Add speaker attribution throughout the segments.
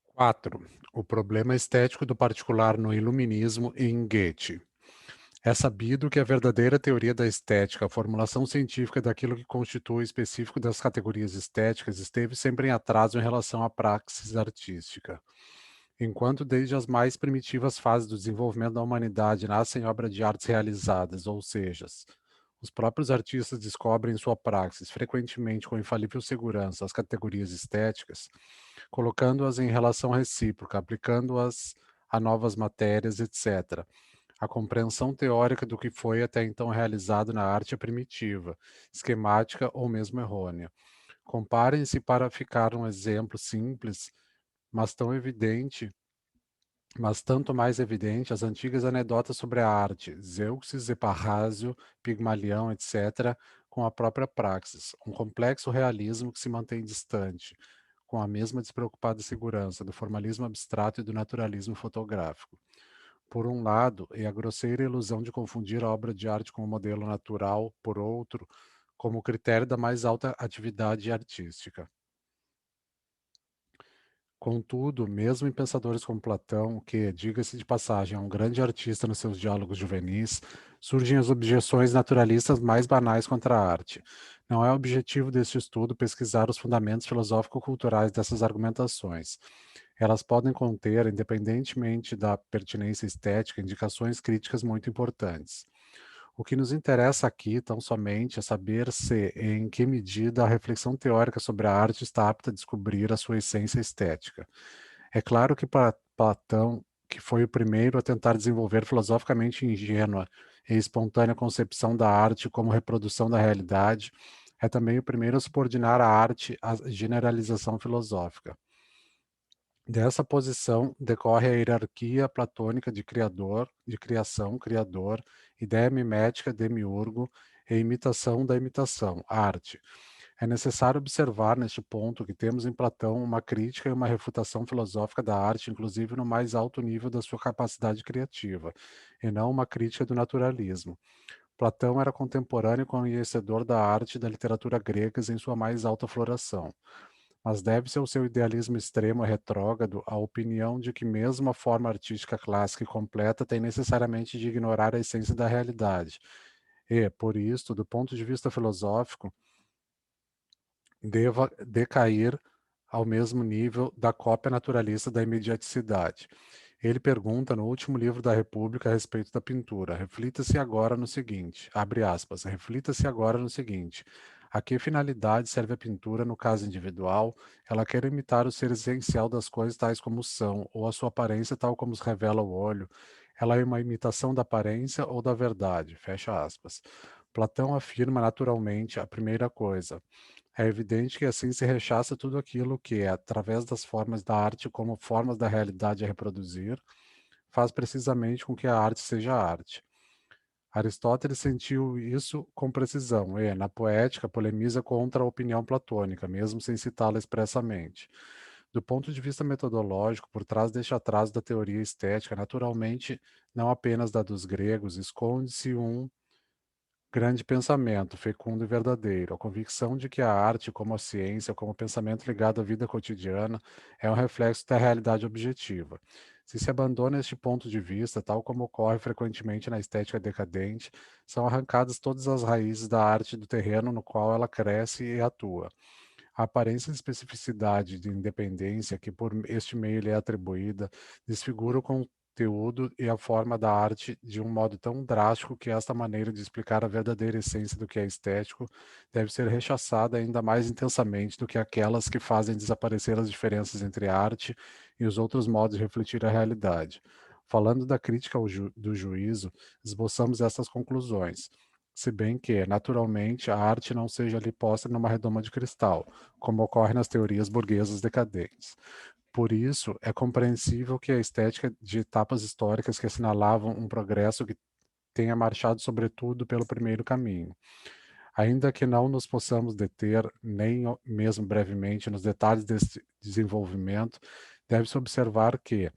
Speaker 1: 4. O problema estético do particular no Iluminismo e em Goethe. É sabido que a verdadeira teoria da estética, a formulação científica daquilo que constitui o específico das categorias estéticas, esteve sempre em atraso em relação à praxis artística. Enquanto desde as mais primitivas fases do desenvolvimento da humanidade nascem obras de artes realizadas, ou seja, os próprios artistas descobrem em sua praxis, frequentemente com infalível segurança, as categorias estéticas, colocando-as em relação recíproca, aplicando-as a novas matérias, etc. A compreensão teórica do que foi até então realizado na arte é primitiva, esquemática ou mesmo errônea. Comparem-se para ficar um exemplo simples, mas tão evidente, mas tanto mais evidente, as antigas anedotas sobre a arte, Zeuxis, Eparrásio, Pigmalião, etc., com a própria praxis, um complexo realismo que se mantém distante, com a mesma despreocupada segurança do formalismo abstrato e do naturalismo fotográfico. Por um lado, é a grosseira ilusão de confundir a obra de arte com o modelo natural, por outro, como critério da mais alta atividade artística. Contudo, mesmo em pensadores como Platão, que, diga-se de passagem, é um grande artista nos seus diálogos juvenis, surgem as objeções naturalistas mais banais contra a arte. Não é objetivo deste estudo pesquisar os fundamentos filosófico-culturais dessas argumentações. Elas podem conter, independentemente da pertinência estética, indicações críticas muito importantes. O que nos interessa aqui, tão somente, é saber se, em que medida, a reflexão teórica sobre a arte está apta a descobrir a sua essência estética. É claro que para Platão, que foi o primeiro a tentar desenvolver filosoficamente ingênua e espontânea concepção da arte como reprodução da realidade, é também o primeiro a subordinar a arte à generalização filosófica. Dessa posição decorre a hierarquia platônica de criador, de criação, criador, ideia mimética, demiurgo, e imitação da imitação, arte. É necessário observar neste ponto que temos em Platão uma crítica e uma refutação filosófica da arte, inclusive no mais alto nível da sua capacidade criativa, e não uma crítica do naturalismo. Platão era contemporâneo e conhecedor da arte e da literatura gregas em sua mais alta floração, mas deve-se ao seu idealismo extremo e retrógrado a opinião de que mesmo a forma artística clássica e completa tem necessariamente de ignorar a essência da realidade, e, por isto, do ponto de vista filosófico, deva decair ao mesmo nível da cópia naturalista da imediaticidade. Ele pergunta no último livro da República a respeito da pintura. Reflita-se agora no seguinte, abre aspas, reflita-se agora no seguinte, a que finalidade serve a pintura no caso individual? Ela quer imitar o ser essencial das coisas tais como são, ou a sua aparência tal como os revela o olho. Ela é uma imitação da aparência ou da verdade, fecha aspas. Platão afirma naturalmente a primeira coisa. É evidente que assim se rechaça tudo aquilo que, através das formas da arte como formas da realidade a reproduzir, faz precisamente com que a arte seja arte. Aristóteles sentiu isso com precisão e, na poética, polemiza contra a opinião platônica, mesmo sem citá-la expressamente. Do ponto de vista metodológico, por trás deste atraso da teoria estética, naturalmente, não apenas da dos gregos, esconde-se um grande pensamento, fecundo e verdadeiro, a convicção de que a arte, como a ciência, como o pensamento ligado à vida cotidiana, é um reflexo da realidade objetiva. Se se abandona este ponto de vista, tal como ocorre frequentemente na estética decadente, são arrancadas todas as raízes da arte do terreno no qual ela cresce e atua. A aparência de especificidade e de independência que por este meio lhe é atribuída desfigura o conteúdo e a forma da arte de um modo tão drástico que esta maneira de explicar a verdadeira essência do que é estético deve ser rechaçada ainda mais intensamente do que aquelas que fazem desaparecer as diferenças entre a arte e os outros modos de refletir a realidade. Falando da crítica do juízo, esboçamos essas conclusões. Se bem que, naturalmente, a arte não seja ali posta numa redoma de cristal, como ocorre nas teorias burguesas decadentes. Por isso, é compreensível que a estética de etapas históricas que assinalavam um progresso que tenha marchado sobretudo pelo primeiro caminho. Ainda que não nos possamos deter, nem mesmo brevemente, nos detalhes desse desenvolvimento, deve-se observar que,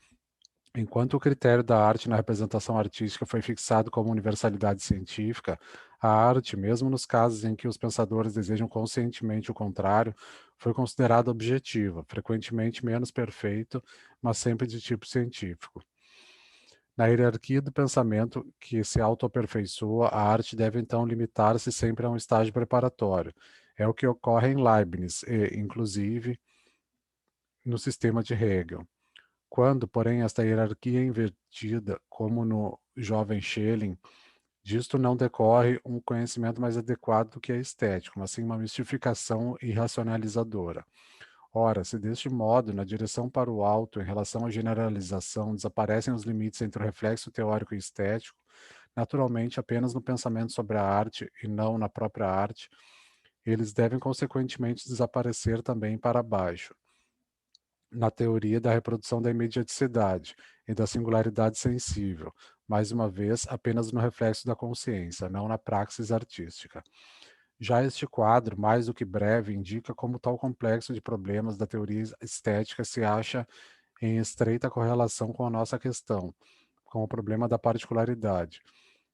Speaker 1: Enquanto o critério da arte na representação artística foi fixado como universalidade científica, a arte, mesmo nos casos em que os pensadores desejam conscientemente o contrário, foi considerada objetiva, frequentemente menos perfeito, mas sempre de tipo científico. Na hierarquia do pensamento que se autoaperfeiçoa, a arte deve então limitar-se sempre a um estágio preparatório. É o que ocorre em Leibniz e, inclusive, no sistema de Hegel. Quando, porém, esta hierarquia é invertida, como no jovem Schelling, disto não decorre um conhecimento mais adequado do que é estético, mas sim uma mistificação irracionalizadora. Ora, se deste modo, na direção para o alto, em relação à generalização, desaparecem os limites entre o reflexo teórico e estético, naturalmente apenas no pensamento sobre a arte e não na própria arte, eles devem consequentemente desaparecer também para baixo na teoria da reprodução da imediaticidade e da singularidade sensível, mais uma vez apenas no reflexo da consciência, não na praxis artística. Já este quadro, mais do que breve, indica como tal complexo de problemas da teoria estética se acha em estreita correlação com a nossa questão, com o problema da particularidade.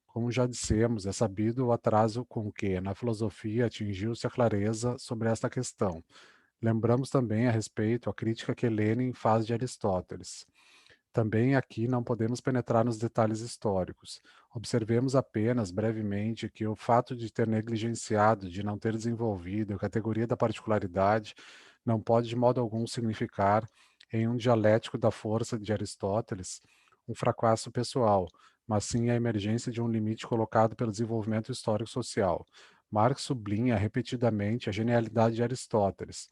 Speaker 1: Como já dissemos, é sabido o atraso com que, na filosofia, atingiu-se a clareza sobre esta questão. Lembramos também a respeito a crítica que Lenin faz de Aristóteles. Também aqui não podemos penetrar nos detalhes históricos. Observemos apenas brevemente que o fato de ter negligenciado, de não ter desenvolvido a categoria da particularidade, não pode de modo algum significar, em um dialético da força de Aristóteles, um fracasso pessoal, mas sim a emergência de um limite colocado pelo desenvolvimento histórico-social. Marx sublinha repetidamente a genialidade de Aristóteles,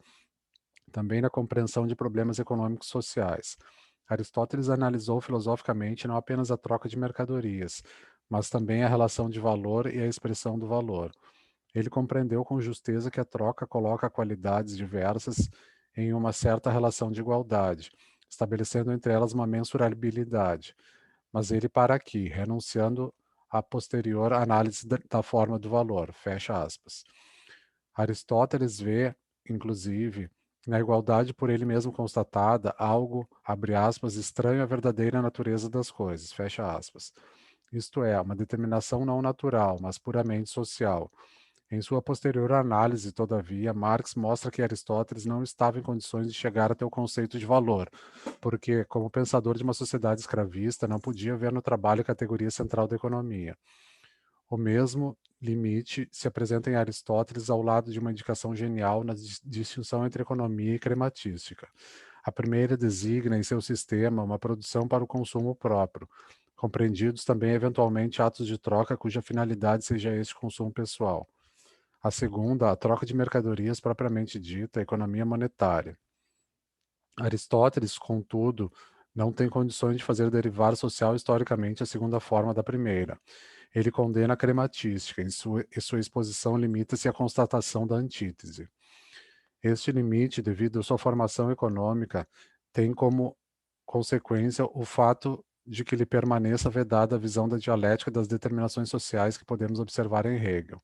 Speaker 1: também na compreensão de problemas econômicos sociais. Aristóteles analisou filosoficamente não apenas a troca de mercadorias, mas também a relação de valor e a expressão do valor. Ele compreendeu com justeza que a troca coloca qualidades diversas em uma certa relação de igualdade, estabelecendo entre elas uma mensurabilidade. Mas ele para aqui, renunciando à posterior análise da forma do valor. Fecha aspas. Aristóteles vê, inclusive, na igualdade por ele mesmo constatada, algo, abre aspas, estranho à verdadeira natureza das coisas, fecha aspas. Isto é, uma determinação não natural, mas puramente social. Em sua posterior análise, todavia, Marx mostra que Aristóteles não estava em condições de chegar até o conceito de valor, porque, como pensador de uma sociedade escravista, não podia ver no trabalho a categoria central da economia. O mesmo limite se apresenta em Aristóteles ao lado de uma indicação genial na distinção entre economia e crematística. A primeira designa em seu sistema uma produção para o consumo próprio, compreendidos também eventualmente atos de troca cuja finalidade seja este consumo pessoal. A segunda, a troca de mercadorias propriamente dita, a economia monetária. Aristóteles, contudo, não tem condições de fazer derivar social historicamente a segunda forma da primeira. Ele condena a crematística, e sua exposição limita-se à constatação da antítese. Este limite, devido à sua formação econômica, tem como consequência o fato de que lhe permaneça vedada a visão da dialética das determinações sociais que podemos observar em Hegel.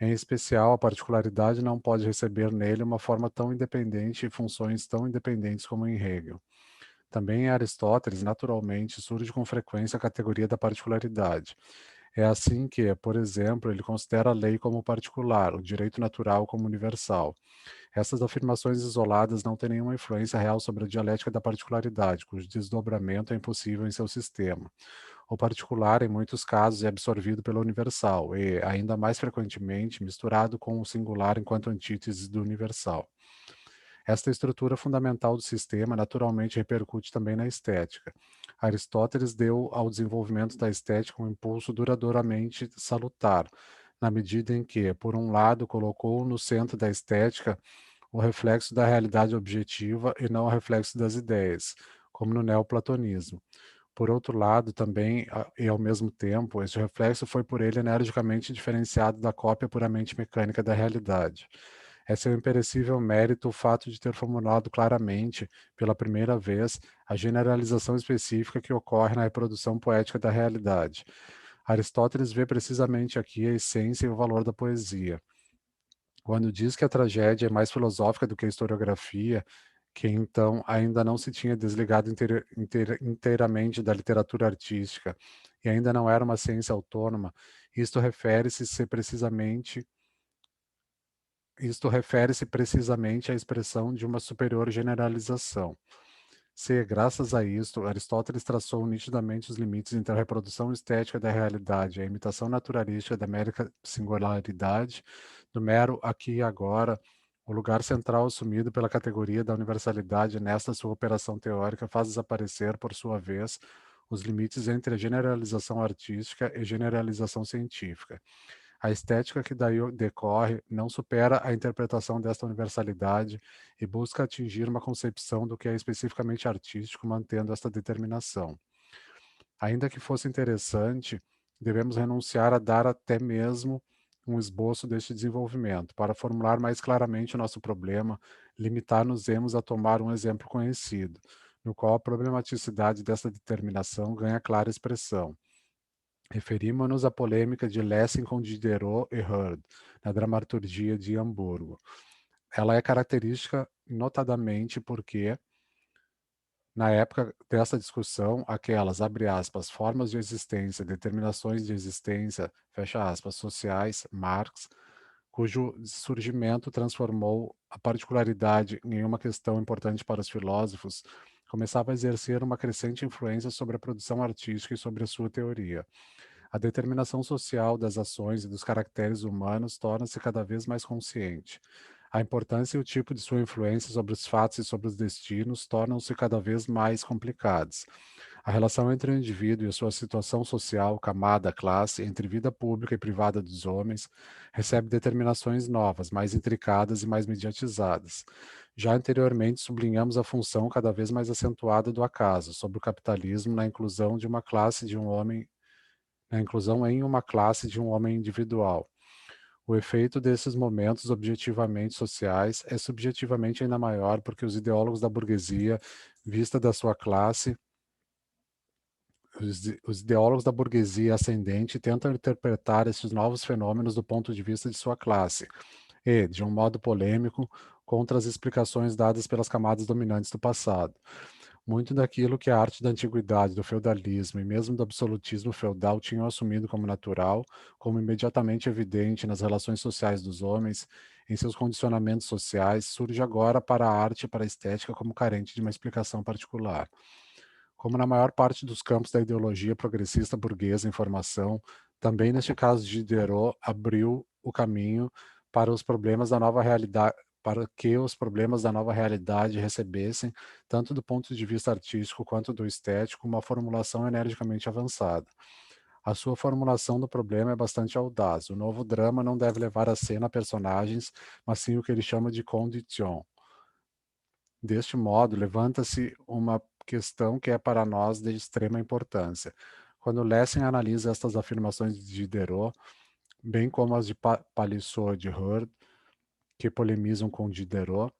Speaker 1: Em especial, a particularidade não pode receber nele uma forma tão independente e funções tão independentes como em Hegel. Também em Aristóteles, naturalmente, surge com frequência a categoria da particularidade. É assim que, por exemplo, ele considera a lei como particular, o direito natural como universal. Essas afirmações isoladas não têm nenhuma influência real sobre a dialética da particularidade, cujo desdobramento é impossível em seu sistema. O particular, em muitos casos, é absorvido pelo universal e, ainda mais frequentemente, misturado com o singular enquanto antítese do universal. Esta estrutura fundamental do sistema naturalmente repercute também na estética. Aristóteles deu ao desenvolvimento da estética um impulso duradouramente salutar, na medida em que, por um lado, colocou no centro da estética o reflexo da realidade objetiva e não o reflexo das ideias, como no neoplatonismo. Por outro lado, também, e ao mesmo tempo, este reflexo foi por ele energicamente diferenciado da cópia puramente mecânica da realidade. É seu imperecível mérito o fato de ter formulado claramente, pela primeira vez, a generalização específica que ocorre na reprodução poética da realidade. Aristóteles vê precisamente aqui a essência e o valor da poesia. Quando diz que a tragédia é mais filosófica do que a historiografia, que então ainda não se tinha desligado inteiramente da literatura artística e ainda não era uma ciência autônoma, isto refere-se precisamente à expressão de uma superior generalização. Se, graças a isto, Aristóteles traçou nitidamente os limites entre a reprodução estética da realidade e a imitação naturalística da mera singularidade, do mero aqui e agora, o lugar central assumido pela categoria da universalidade nesta sua operação teórica faz desaparecer, por sua vez, os limites entre a generalização artística e generalização científica. A estética que daí decorre não supera a interpretação desta universalidade e busca atingir uma concepção do que é especificamente artístico, mantendo esta determinação. Ainda que fosse interessante, devemos renunciar a dar até mesmo um esboço deste desenvolvimento. Para formular mais claramente o nosso problema, limitar-nos-emos a tomar um exemplo conhecido, no qual a problematicidade dessa determinação ganha clara expressão. Referimos-nos à polêmica de Lessing com Diderot e Hurd, na dramaturgia de Hamburgo. Ela é característica notadamente porque, na época dessa discussão, aquelas, abre aspas, formas de existência, determinações de existência, fecha aspas, sociais, Marx, cujo surgimento transformou a particularidade em uma questão importante para os filósofos, começava a exercer uma crescente influência sobre a produção artística e sobre a sua teoria. A determinação social das ações e dos caracteres humanos torna-se cada vez mais consciente. A importância e o tipo de sua influência sobre os fatos e sobre os destinos tornam-se cada vez mais complicados. A relação entre o indivíduo e a sua situação social, camada, classe, entre vida pública e privada dos homens, recebe determinações novas, mais intricadas e mais mediatizadas. Já anteriormente, sublinhamos a função cada vez mais acentuada do acaso sobre o capitalismo na inclusão de uma classe de um homem na inclusão em uma classe de um homem individual. O efeito desses momentos objetivamente sociais é subjetivamente ainda maior porque os ideólogos da burguesia, vista da sua classe, os ideólogos da burguesia ascendente tentam interpretar esses novos fenômenos do ponto de vista de sua classe e, de um modo polêmico, contra as explicações dadas pelas camadas dominantes do passado. Muito daquilo que a arte da antiguidade, do feudalismo e mesmo do absolutismo feudal tinham assumido como natural, como imediatamente evidente nas relações sociais dos homens, em seus condicionamentos sociais, surge agora para a arte e para a estética como carente de uma explicação particular. Como na maior parte dos campos da ideologia progressista burguesa em formação, também neste caso de Diderot abriu o caminho para os problemas da nova realidade, para que os problemas da nova realidade recebessem, tanto do ponto de vista artístico quanto do estético, uma formulação energicamente avançada. A sua formulação do problema é bastante audaz. O novo drama não deve levar à cena personagens, mas sim o que ele chama de condition. Deste modo, levanta-se uma questão que é para nós de extrema importância. Quando Lessing analisa estas afirmações de Diderot, bem como as de Palissot e de Hurd, que polemizam com Diderot,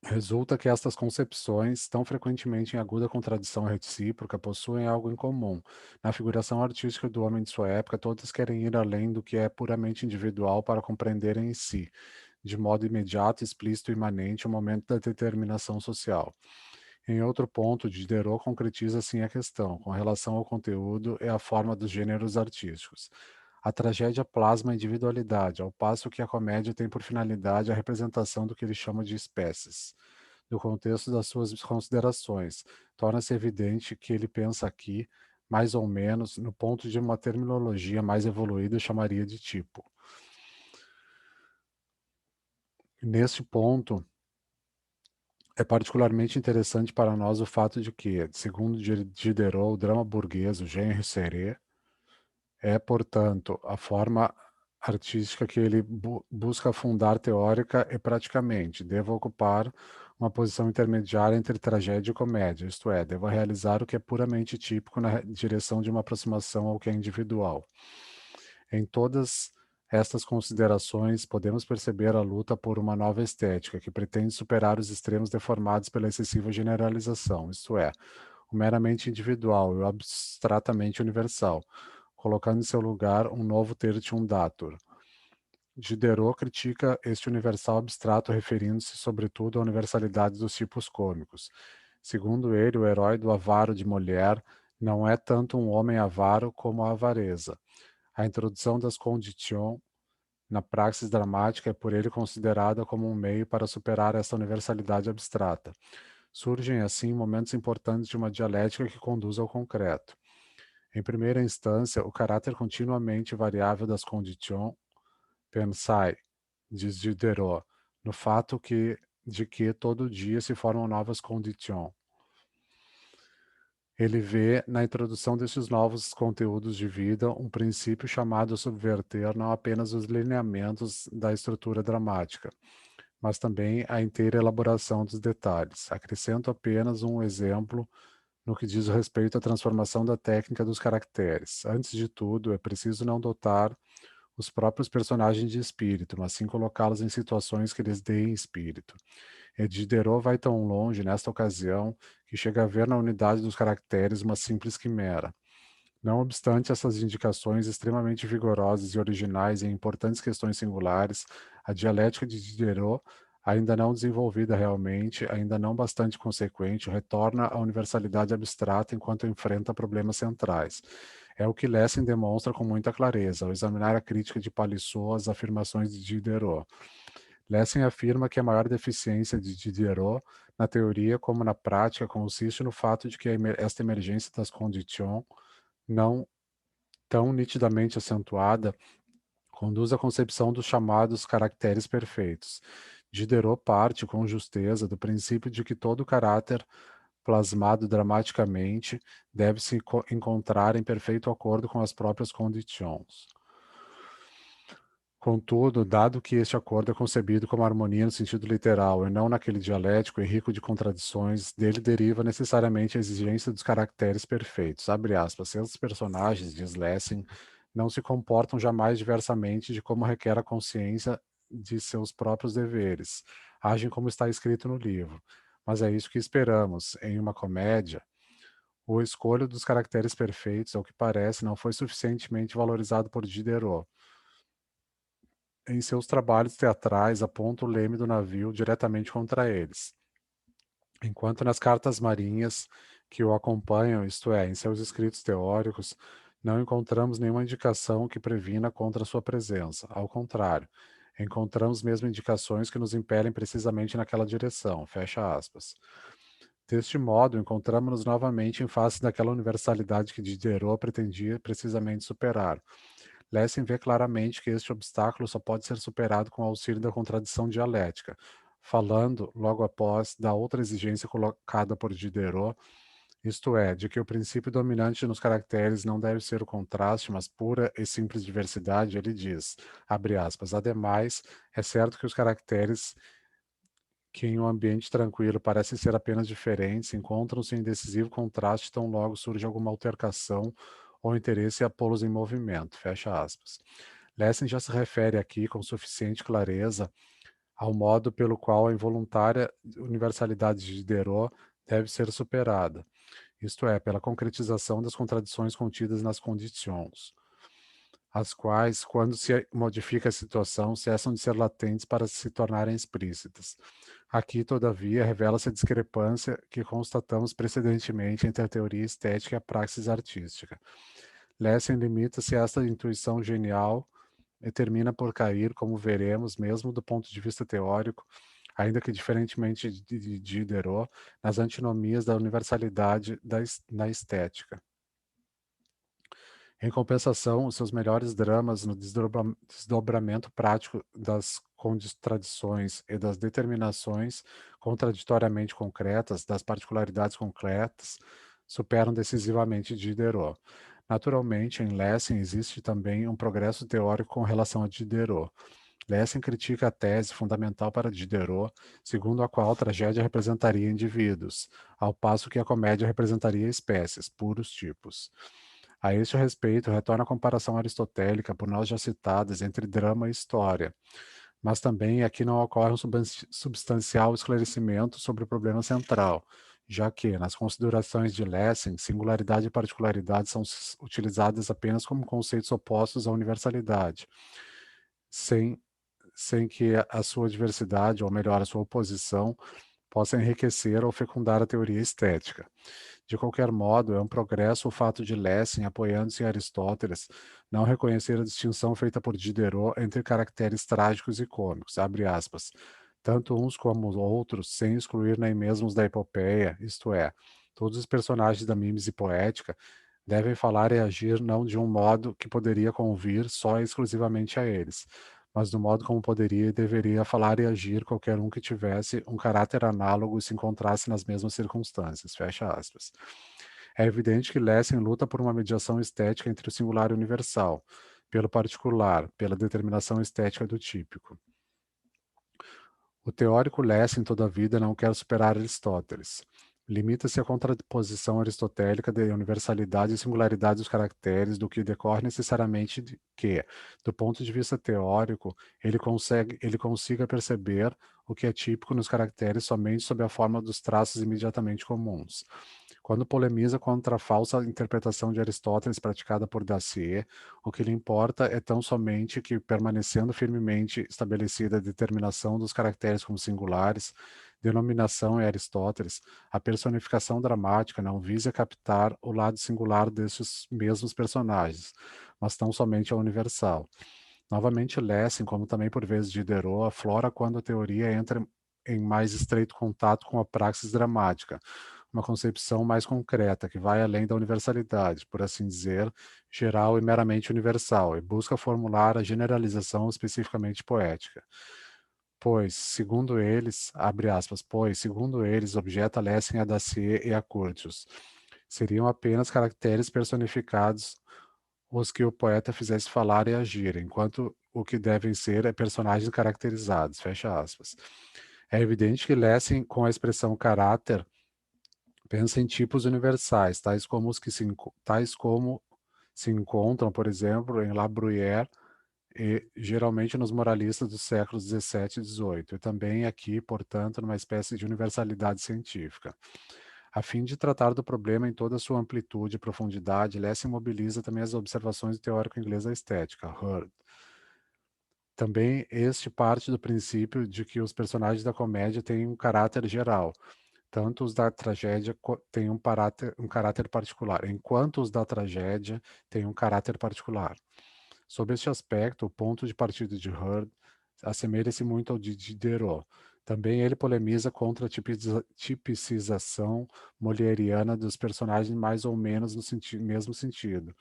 Speaker 1: resulta que estas concepções, tão frequentemente em aguda contradição recíproca, possuem algo em comum. Na figuração artística do homem de sua época, todos querem ir além do que é puramente individual para compreenderem em si, de modo imediato, explícito e imanente, o momento da determinação social. Em outro ponto, Diderot concretiza assim a questão, com relação ao conteúdo e à forma dos gêneros artísticos. A tragédia plasma a individualidade, ao passo que a comédia tem por finalidade a representação do que ele chama de espécies. No contexto das suas considerações, torna-se evidente que ele pensa aqui, mais ou menos, no ponto de uma terminologia mais evoluída chamaria de tipo. Neste ponto, é particularmente interessante para nós o fato de que, segundo Diderot, o drama burguês, o genre serré, é, portanto, a forma artística que ele busca fundar teórica e praticamente. Deva ocupar uma posição intermediária entre tragédia e comédia, isto é, deva realizar o que é puramente típico na direção de uma aproximação ao que é individual. Em todas estas considerações, podemos perceber a luta por uma nova estética que pretende superar os extremos deformados pela excessiva generalização, isto é, o meramente individual e o abstratamente universal, colocando em seu lugar um novo tertium datur, Diderot critica este universal abstrato referindo-se sobretudo à universalidade dos tipos cômicos. Segundo ele, o herói do avaro de Molière não é tanto um homem avaro como a avareza. A introdução das conditions na praxis dramática é por ele considerada como um meio para superar esta universalidade abstrata. Surgem, assim, momentos importantes de uma dialética que conduz ao concreto. Em primeira instância, o caráter continuamente variável das conditions pensai, diz Diderot, no fato de que todo dia se formam novas conditions. Ele vê na introdução desses novos conteúdos de vida um princípio chamado a subverter não apenas os lineamentos da estrutura dramática, mas também a inteira elaboração dos detalhes. Acrescento apenas um exemplo no que diz respeito à transformação da técnica dos caracteres. Antes de tudo, é preciso não dotar os próprios personagens de espírito, mas sim colocá-los em situações que lhes deem espírito. E Diderot vai tão longe nesta ocasião que chega a ver na unidade dos caracteres uma simples quimera. Não obstante essas indicações extremamente vigorosas e originais em importantes questões singulares, a dialética de Diderot, ainda não desenvolvida realmente, ainda não bastante consequente, retorna à universalidade abstrata enquanto enfrenta problemas centrais. É o que Lessing demonstra com muita clareza ao examinar a crítica de Palissot às afirmações de Diderot. Lessing afirma que a maior deficiência de Diderot, na teoria como na prática, consiste no fato de que esta emergência das conditions, não tão nitidamente acentuada, conduz à concepção dos chamados caracteres perfeitos. Diderot parte, com justeza, do princípio de que todo caráter plasmado dramaticamente deve se encontrar em perfeito acordo com as próprias condições. Contudo, dado que este acordo é concebido como harmonia no sentido literal e não naquele dialético e rico de contradições, dele deriva necessariamente a exigência dos caracteres perfeitos. Abre aspas. Seus personagens, diz Lessing, não se comportam jamais diversamente de como requer a consciência de seus próprios deveres. Agem como está escrito no livro. Mas é isso que esperamos. Em uma comédia, o escolho dos caracteres perfeitos, ao que parece, não foi suficientemente valorizado por Diderot. Em seus trabalhos teatrais, aponta o leme do navio diretamente contra eles, enquanto nas cartas marinhas que o acompanham, isto é, em seus escritos teóricos, não encontramos nenhuma indicação que previna contra sua presença. Ao contrário, encontramos mesmo indicações que nos impelem precisamente naquela direção. Fecha aspas. Deste modo, encontramos-nos novamente em face daquela universalidade que Diderot pretendia precisamente superar. Lessing vê claramente que este obstáculo só pode ser superado com o auxílio da contradição dialética, falando, logo após, da outra exigência colocada por Diderot, isto é, de que o princípio dominante nos caracteres não deve ser o contraste, mas pura e simples diversidade. Ele diz, abre aspas, ademais, é certo que os caracteres que em um ambiente tranquilo parecem ser apenas diferentes, encontram-se em decisivo contraste tão logo surge alguma altercação ou interesse a pô-los em movimento. Fecha aspas. Lessing já se refere aqui com suficiente clareza ao modo pelo qual a involuntária universalidade de Diderot deve ser superada, isto é, pela concretização das contradições contidas nas condições, as quais, quando se modifica a situação, cessam de ser latentes para se tornarem explícitas. Aqui, todavia, revela-se a discrepância que constatamos precedentemente entre a teoria estética e a praxis artística. Lessing limita-se a esta intuição genial e termina por cair, como veremos, mesmo do ponto de vista teórico, ainda que diferentemente de Diderot, nas antinomias da universalidade na estética. Em compensação, os seus melhores dramas no desdobramento prático das contradições e das determinações contraditoriamente concretas, das particularidades concretas, superam decisivamente Diderot. Naturalmente, em Lessing existe também um progresso teórico com relação a Diderot. Lessing critica a tese fundamental para Diderot, segundo a qual a tragédia representaria indivíduos, ao passo que a comédia representaria espécies, puros tipos. A este respeito, retorna a comparação aristotélica por nós já citadas entre drama e história, mas também aqui não ocorre um substancial esclarecimento sobre o problema central, já que, nas considerações de Lessing, singularidade e particularidade são utilizadas apenas como conceitos opostos à universalidade, sem sem que a sua diversidade, ou melhor, a sua oposição, possa enriquecer ou fecundar a teoria estética. De qualquer modo, é um progresso o fato de Lessing, apoiando-se em Aristóteles, não reconhecer a distinção feita por Diderot entre caracteres trágicos e cômicos, abre aspas, tanto uns como os outros, sem excluir nem mesmo os da epopeia, isto é, todos os personagens da mimese poética devem falar e agir não de um modo que poderia convir só e exclusivamente a eles, mas do modo como poderia e deveria falar e agir qualquer um que tivesse um caráter análogo e se encontrasse nas mesmas circunstâncias. Fecha aspas. É evidente que Lessing luta por uma mediação estética entre o singular e o universal, pelo particular, pela determinação estética do típico. O teórico Lessing, toda a vida, não quer superar Aristóteles. Limita-se à contraposição aristotélica de universalidade e singularidade dos caracteres, do que decorre necessariamente de que, do ponto de vista teórico, ele consiga perceber o que é típico nos caracteres somente sob a forma dos traços imediatamente comuns. Quando polemiza contra a falsa interpretação de Aristóteles praticada por Dacier, o que lhe importa é tão somente que, permanecendo firmemente estabelecida a determinação dos caracteres como singulares, denominação em Aristóteles, a personificação dramática não visa captar o lado singular desses mesmos personagens, mas tão somente a universal. Novamente, Lessing, como também por vezes Diderot, aflora quando a teoria entra em mais estreito contato com a praxis dramática, uma concepção mais concreta, que vai além da universalidade, por assim dizer, geral e meramente universal, e busca formular a generalização especificamente poética. Pois, segundo eles, abre aspas, pois, segundo eles, objeta Lessing a Dacier e a Curtius, seriam apenas caracteres personificados os que o poeta fizesse falar e agir, enquanto o que devem ser é personagens caracterizados, fecha aspas. É evidente que Lessing, com a expressão caráter, pensa em tipos universais, tais como se encontram, por exemplo, em La Bruyère e geralmente nos moralistas dos séculos XVII e XVIII, e também aqui, portanto, numa espécie de universalidade científica. A fim de tratar do problema em toda a sua amplitude e profundidade, Lessing mobiliza também as observações do teórico inglês da estética, Hurd. Também este parte do princípio de que os personagens da comédia têm um caráter geral, tanto os da tragédia têm um caráter particular, enquanto os da tragédia têm um caráter particular. Sob este aspecto, o ponto de partida de Hurd assemelha-se muito ao de Diderot. Também ele polemiza contra a tipicização molieriana dos personagens mais ou menos no mesmo sentido,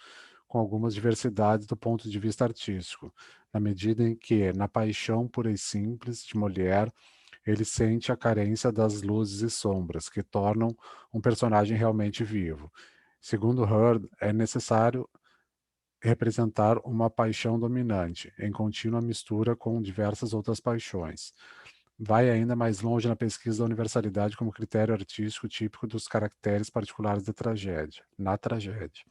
Speaker 1: com algumas diversidades do ponto de vista artístico, na medida em que, na paixão pura e simples de Molière, ele sente a carência das luzes e sombras, que tornam um personagem realmente vivo. Segundo Hurd, é necessário representar uma paixão dominante, em contínua mistura com diversas outras paixões. Vai ainda mais longe na pesquisa da universalidade como critério artístico típico dos caracteres particulares da tragédia, na tragédia.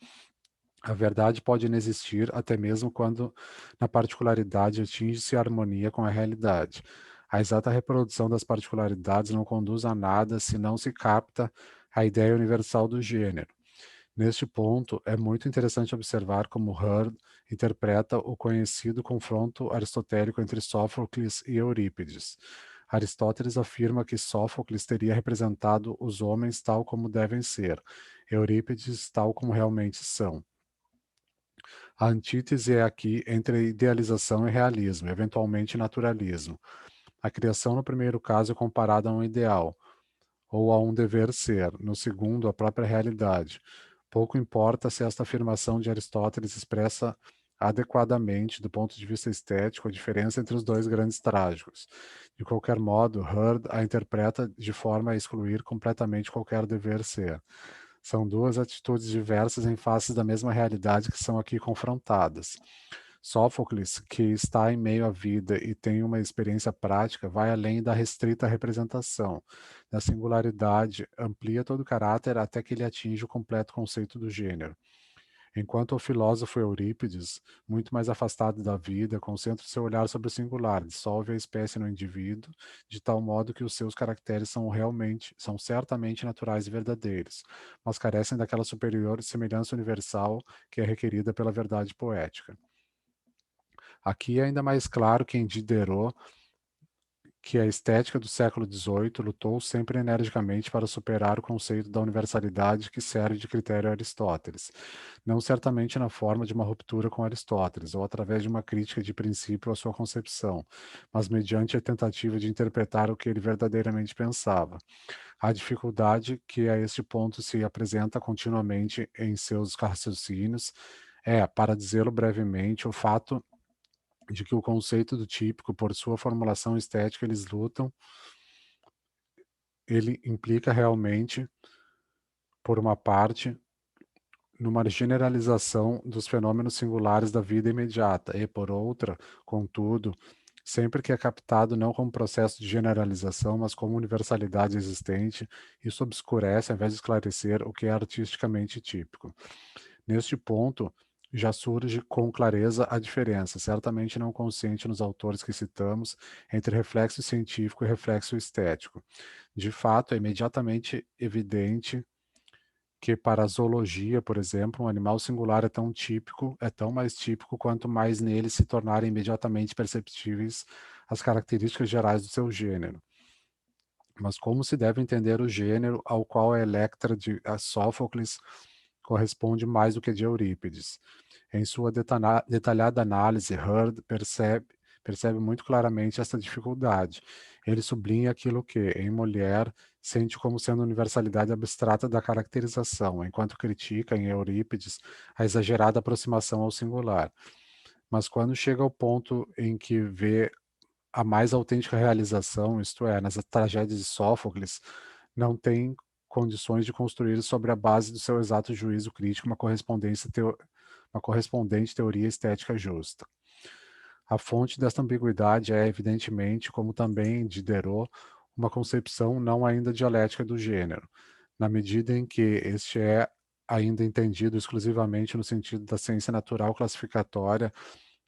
Speaker 1: A verdade pode inexistir até mesmo quando, na particularidade, atinge-se a harmonia com a realidade. A exata reprodução das particularidades não conduz a nada se não se capta a ideia universal do gênero. Neste ponto, é muito interessante observar como Hurd interpreta o conhecido confronto aristotélico entre Sófocles e Eurípides. Aristóteles afirma que Sófocles teria representado os homens tal como devem ser, Eurípides tal como realmente são. A antítese é aqui entre idealização e realismo, eventualmente naturalismo. A criação, no primeiro caso, é comparada a um ideal, ou a um dever ser, no segundo, a própria realidade. Pouco importa se esta afirmação de Aristóteles expressa adequadamente, do ponto de vista estético, a diferença entre os dois grandes trágicos. De qualquer modo, Hurd a interpreta de forma a excluir completamente qualquer dever ser. São duas atitudes diversas em faces da mesma realidade que são aqui confrontadas. Sófocles, que está em meio à vida e tem uma experiência prática, vai além da restrita representação. Da singularidade, amplia todo o caráter até que ele atinge o completo conceito do gênero. Enquanto o filósofo Eurípides, muito mais afastado da vida, concentra seu olhar sobre o singular, dissolve a espécie no indivíduo, de tal modo que os seus caracteres são certamente naturais e verdadeiros, mas carecem daquela superior semelhança universal que é requerida pela verdade poética. Aqui é ainda mais claro que em Diderot que a estética do século XVIII lutou sempre energicamente para superar o conceito da universalidade que serve de critério a Aristóteles, não certamente na forma de uma ruptura com Aristóteles ou através de uma crítica de princípio à sua concepção, mas mediante a tentativa de interpretar o que ele verdadeiramente pensava. A dificuldade que a este ponto se apresenta continuamente em seus raciocínios é, para dizê-lo brevemente, o fato de que o conceito do típico, por sua formulação estética, eles lutam, ele implica realmente, por uma parte, numa generalização dos fenômenos singulares da vida imediata, e, por outra, contudo, sempre que é captado não como processo de generalização, mas como universalidade existente, isso obscurece, ao invés de esclarecer, o que é artisticamente típico. Neste ponto, já surge com clareza a diferença, certamente não consciente nos autores que citamos, entre reflexo científico e reflexo estético. De fato, é imediatamente evidente que para a zoologia, por exemplo, um animal singular é tão típico, é tão mais típico quanto mais nele se tornarem imediatamente perceptíveis as características gerais do seu gênero. Mas como se deve entender o gênero ao qual a Electra de Sófocles corresponde mais do que de Eurípides? Em sua detalhada análise, Hurd percebe muito claramente esta dificuldade. Ele sublinha aquilo que, em mulher, sente como sendo a universalidade abstrata da caracterização, enquanto critica, em Eurípides, a exagerada aproximação ao singular. Mas quando chega ao ponto em que vê a mais autêntica realização, isto é, nas tragédias de Sófocles, não tem condições de construir sobre a base do seu exato juízo crítico uma correspondente teoria estética justa. A fonte desta ambiguidade é, evidentemente, como também em Diderot, uma concepção não ainda dialética do gênero, na medida em que este é ainda entendido exclusivamente no sentido da ciência natural classificatória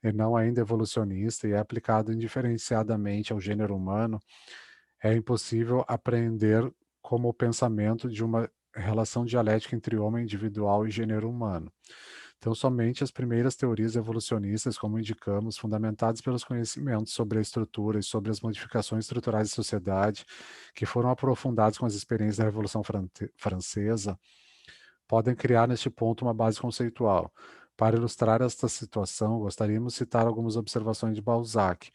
Speaker 1: e não ainda evolucionista e é aplicado indiferenciadamente ao gênero humano, é impossível apreender como o pensamento de uma relação dialética entre homem individual e gênero humano. Então, somente as primeiras teorias evolucionistas, como indicamos, fundamentadas pelos conhecimentos sobre a estrutura e sobre as modificações estruturais da sociedade, que foram aprofundados com as experiências da Revolução Francesa, podem criar neste ponto uma base conceitual. Para ilustrar esta situação, gostaríamos de citar algumas observações de Balzac,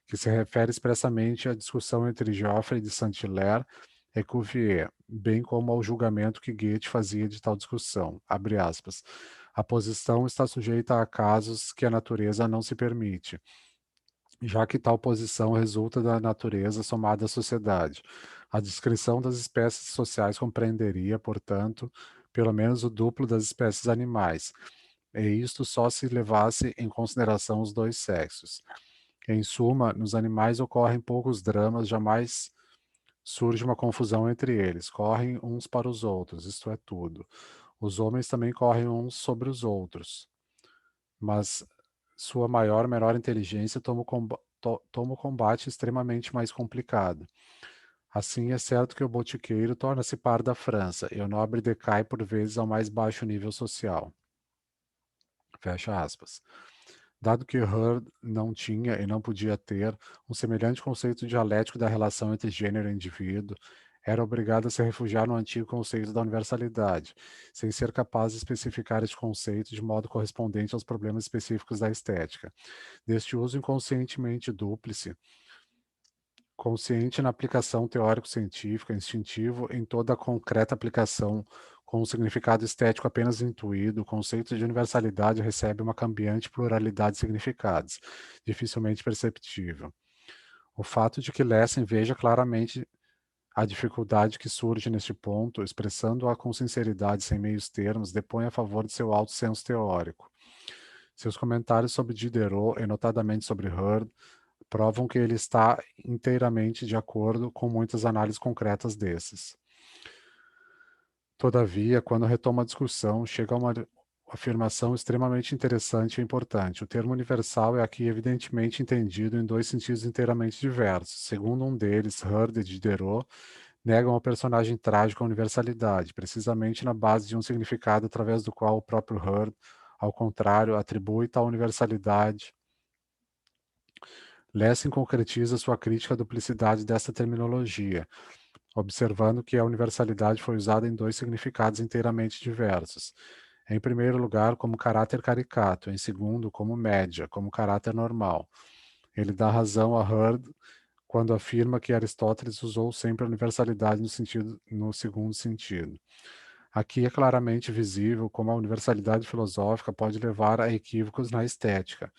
Speaker 1: que se refere expressamente à discussão entre Geoffroy de Saint-Hilaire e Cuvier, bem como ao julgamento que Goethe fazia de tal discussão. Abre aspas. A posição está sujeita a casos que a natureza não se permite, já que tal posição resulta da natureza somada à sociedade. A descrição das espécies sociais compreenderia, portanto, pelo menos o duplo das espécies animais, e isto só se levasse em consideração os dois sexos. Em suma, nos animais ocorrem poucos dramas, jamais surge uma confusão entre eles, correm uns para os outros, isto é tudo. Os homens também correm uns sobre os outros, mas sua maior, menor inteligência toma o combate extremamente mais complicado. Assim, é certo que o botiqueiro torna-se par da França, e o nobre decai por vezes ao mais baixo nível social. Fecha aspas. Dado que Hurd não tinha e não podia ter um semelhante conceito dialético da relação entre gênero e indivíduo, era obrigado a se refugiar no antigo conceito da universalidade, sem ser capaz de especificar este conceito de modo correspondente aos problemas específicos da estética. Deste uso inconscientemente dúplice, consciente na aplicação teórico-científica, instintivo em toda a concreta aplicação, com um significado estético apenas intuído, o conceito de universalidade recebe uma cambiante pluralidade de significados, dificilmente perceptível. O fato de que Lessing veja claramente a dificuldade que surge neste ponto, expressando-a com sinceridade sem meios termos, depõe a favor de seu alto senso teórico. Seus comentários sobre Diderot, e notadamente sobre Hurd, provam que ele está inteiramente de acordo com muitas análises concretas desses. Todavia, quando retoma a discussão, chega a uma afirmação extremamente interessante e importante. O termo universal é aqui evidentemente entendido em dois sentidos inteiramente diversos. Segundo um deles, Hurd e Diderot negam ao personagem trágico a universalidade, precisamente na base de um significado através do qual o próprio Hurd, ao contrário, atribui tal universalidade Lessing concretiza sua crítica à duplicidade desta terminologia, observando que a universalidade foi usada em dois significados inteiramente diversos. Em primeiro lugar, como caráter caricato, em segundo, como média, como caráter normal. Ele dá razão a Hurd quando afirma que Aristóteles usou sempre a universalidade no segundo sentido. Aqui é claramente visível como a universalidade filosófica pode levar a equívocos na estética.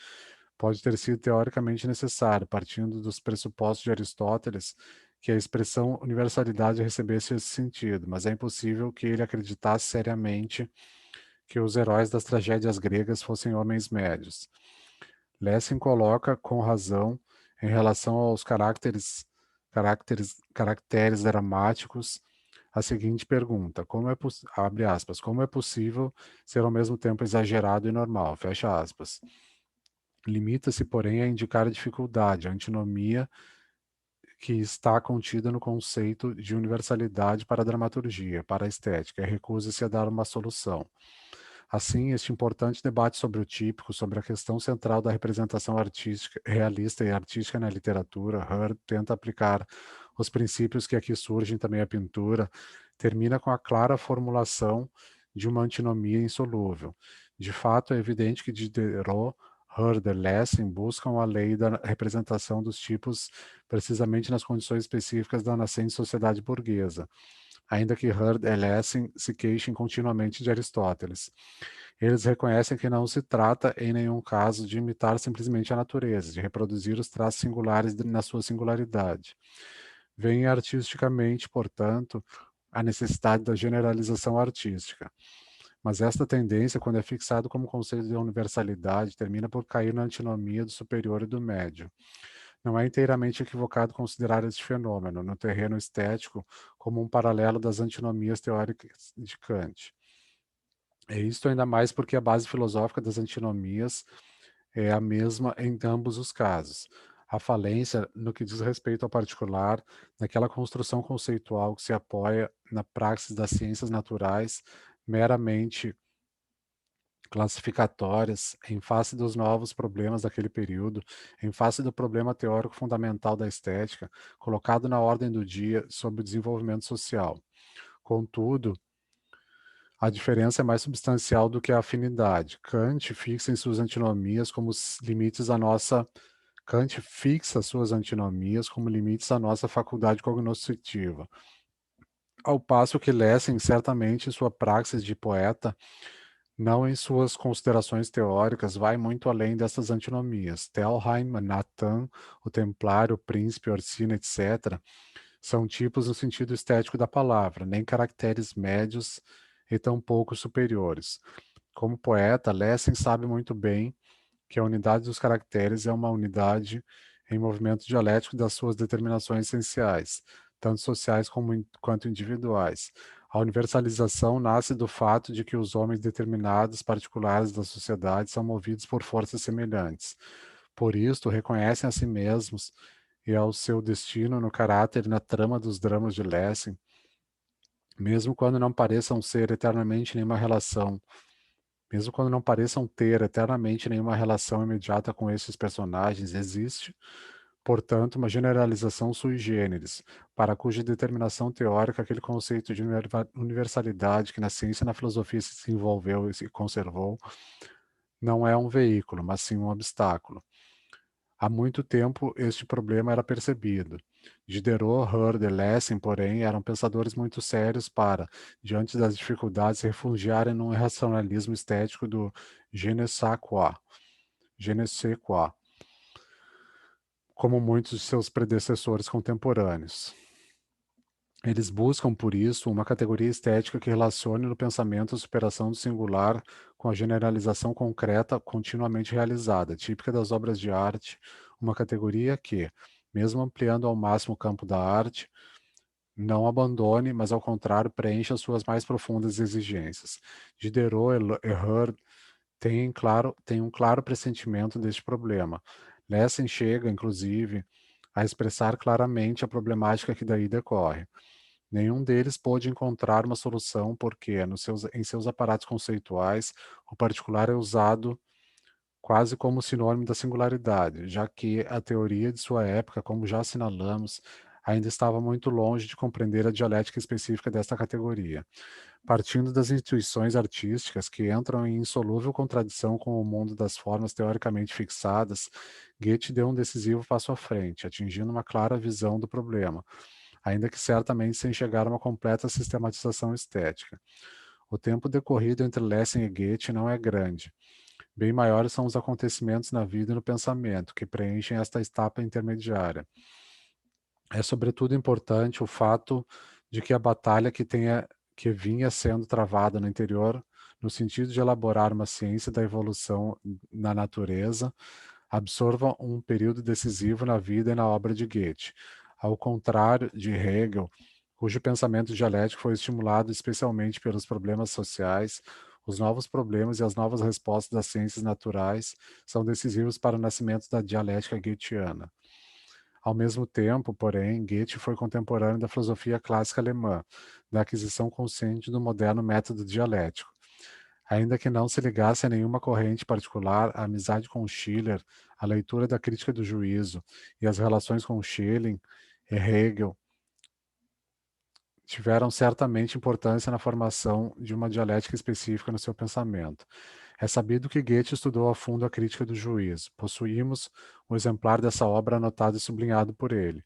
Speaker 1: Pode ter sido teoricamente necessário, partindo dos pressupostos de Aristóteles, que a expressão universalidade recebesse esse sentido, mas é impossível que ele acreditasse seriamente que os heróis das tragédias gregas fossem homens médios. Lessing coloca, com razão, em relação aos caracteres dramáticos, a seguinte pergunta: abre aspas, como é possível ser ao mesmo tempo exagerado e normal? Fecha aspas. Limita-se, porém, a indicar a dificuldade, a antinomia que está contida no conceito de universalidade para a dramaturgia, para a estética, e recusa-se a dar uma solução. Assim, este importante debate sobre o típico, sobre a questão central da representação artística, realista e artística na literatura, Hurd tenta aplicar os princípios que aqui surgem também à pintura, termina com a clara formulação de uma antinomia insolúvel. De fato, é evidente que Diderot, Hurd e Lessing buscam a lei da representação dos tipos precisamente nas condições específicas da nascente sociedade burguesa, ainda que Hurd e Lessing se queixem continuamente de Aristóteles. Eles reconhecem que não se trata, em nenhum caso, de imitar simplesmente a natureza, de reproduzir os traços singulares na sua singularidade. Veem artisticamente, portanto, a necessidade da generalização artística. Mas esta tendência, quando é fixado como conceito de universalidade, termina por cair na antinomia do superior e do médio. Não é inteiramente equivocado considerar este fenômeno, no terreno estético, como um paralelo das antinomias teóricas de Kant. É isto ainda mais porque a base filosófica das antinomias é a mesma em ambos os casos. A falência, no que diz respeito ao particular, naquela construção conceitual que se apoia na praxis das ciências naturais meramente classificatórias, em face dos novos problemas daquele período, em face do problema teórico fundamental da estética, colocado na ordem do dia sob o desenvolvimento social. Contudo, a diferença é mais substancial do que a afinidade. Kant fixa em suas antinomias como limites à nossa Kant fixa suas antinomias como limites à nossa faculdade cognoscitiva, ao passo que Lessing, certamente em sua praxis de poeta, não em suas considerações teóricas, vai muito além dessas antinomias. Telheim, Nathan, o Templário, o Príncipe, Orsina, etc., são tipos no sentido estético da palavra, nem caracteres médios e tampouco superiores. Como poeta, Lessing sabe muito bem que a unidade dos caracteres é uma unidade em movimento dialético das suas determinações essenciais, tanto sociais quanto individuais. A universalização nasce do fato de que os homens determinados particulares da sociedade são movidos por forças semelhantes. Por isto, reconhecem a si mesmos e ao seu destino no caráter e na trama dos dramas de Lessing, mesmo quando não pareçam ser eternamente nenhuma relação mesmo quando não pareçam ter eternamente nenhuma relação imediata com esses personagens, existe, portanto, uma generalização sui generis, para cuja determinação teórica aquele conceito de universalidade que na ciência e na filosofia se desenvolveu e se conservou, não é um veículo, mas sim um obstáculo. Há muito tempo este problema era percebido. Diderot, Hurd e Lessing, porém, eram pensadores muito sérios para, diante das dificuldades, se refugiarem num racionalismo estético do je ne sais quoi, como muitos de seus predecessores contemporâneos. Eles buscam, por isso, uma categoria estética que relacione no pensamento a superação do singular com a generalização concreta continuamente realizada, típica das obras de arte, uma categoria que, mesmo ampliando ao máximo o campo da arte, não abandone, mas ao contrário, preencha suas mais profundas exigências. Diderot e Hurd têm um claro pressentimento deste problema. Lessing chega, inclusive, a expressar claramente a problemática que daí decorre. Nenhum deles pôde encontrar uma solução porque, em seus aparatos conceituais, o particular é usado quase como sinônimo da singularidade, já que a teoria de sua época, como já assinalamos, ainda estava muito longe de compreender a dialética específica desta categoria. Partindo das intuições artísticas que entram em insolúvel contradição com o mundo das formas teoricamente fixadas, Goethe deu um decisivo passo à frente, atingindo uma clara visão do problema, ainda que certamente sem chegar a uma completa sistematização estética. O tempo decorrido entre Lessing e Goethe não é grande. Bem maiores são os acontecimentos na vida e no pensamento, que preenchem esta etapa intermediária. É sobretudo importante o fato de que a batalha que vinha sendo travada no interior, no sentido de elaborar uma ciência da evolução na natureza, absorva um período decisivo na vida e na obra de Goethe. Ao contrário de Hegel, cujo pensamento dialético foi estimulado especialmente pelos problemas sociais, os novos problemas e as novas respostas das ciências naturais são decisivos para o nascimento da dialética goetheana. Ao mesmo tempo, porém, Goethe foi contemporâneo da filosofia clássica alemã, da aquisição consciente do moderno método dialético. Ainda que não se ligasse a nenhuma corrente particular, a amizade com Schiller, a leitura da crítica do juízo e as relações com Schelling e Hegel tiveram certamente importância na formação de uma dialética específica no seu pensamento. É sabido que Goethe estudou a fundo a crítica do juízo. Possuímos um exemplar dessa obra anotado e sublinhado por ele.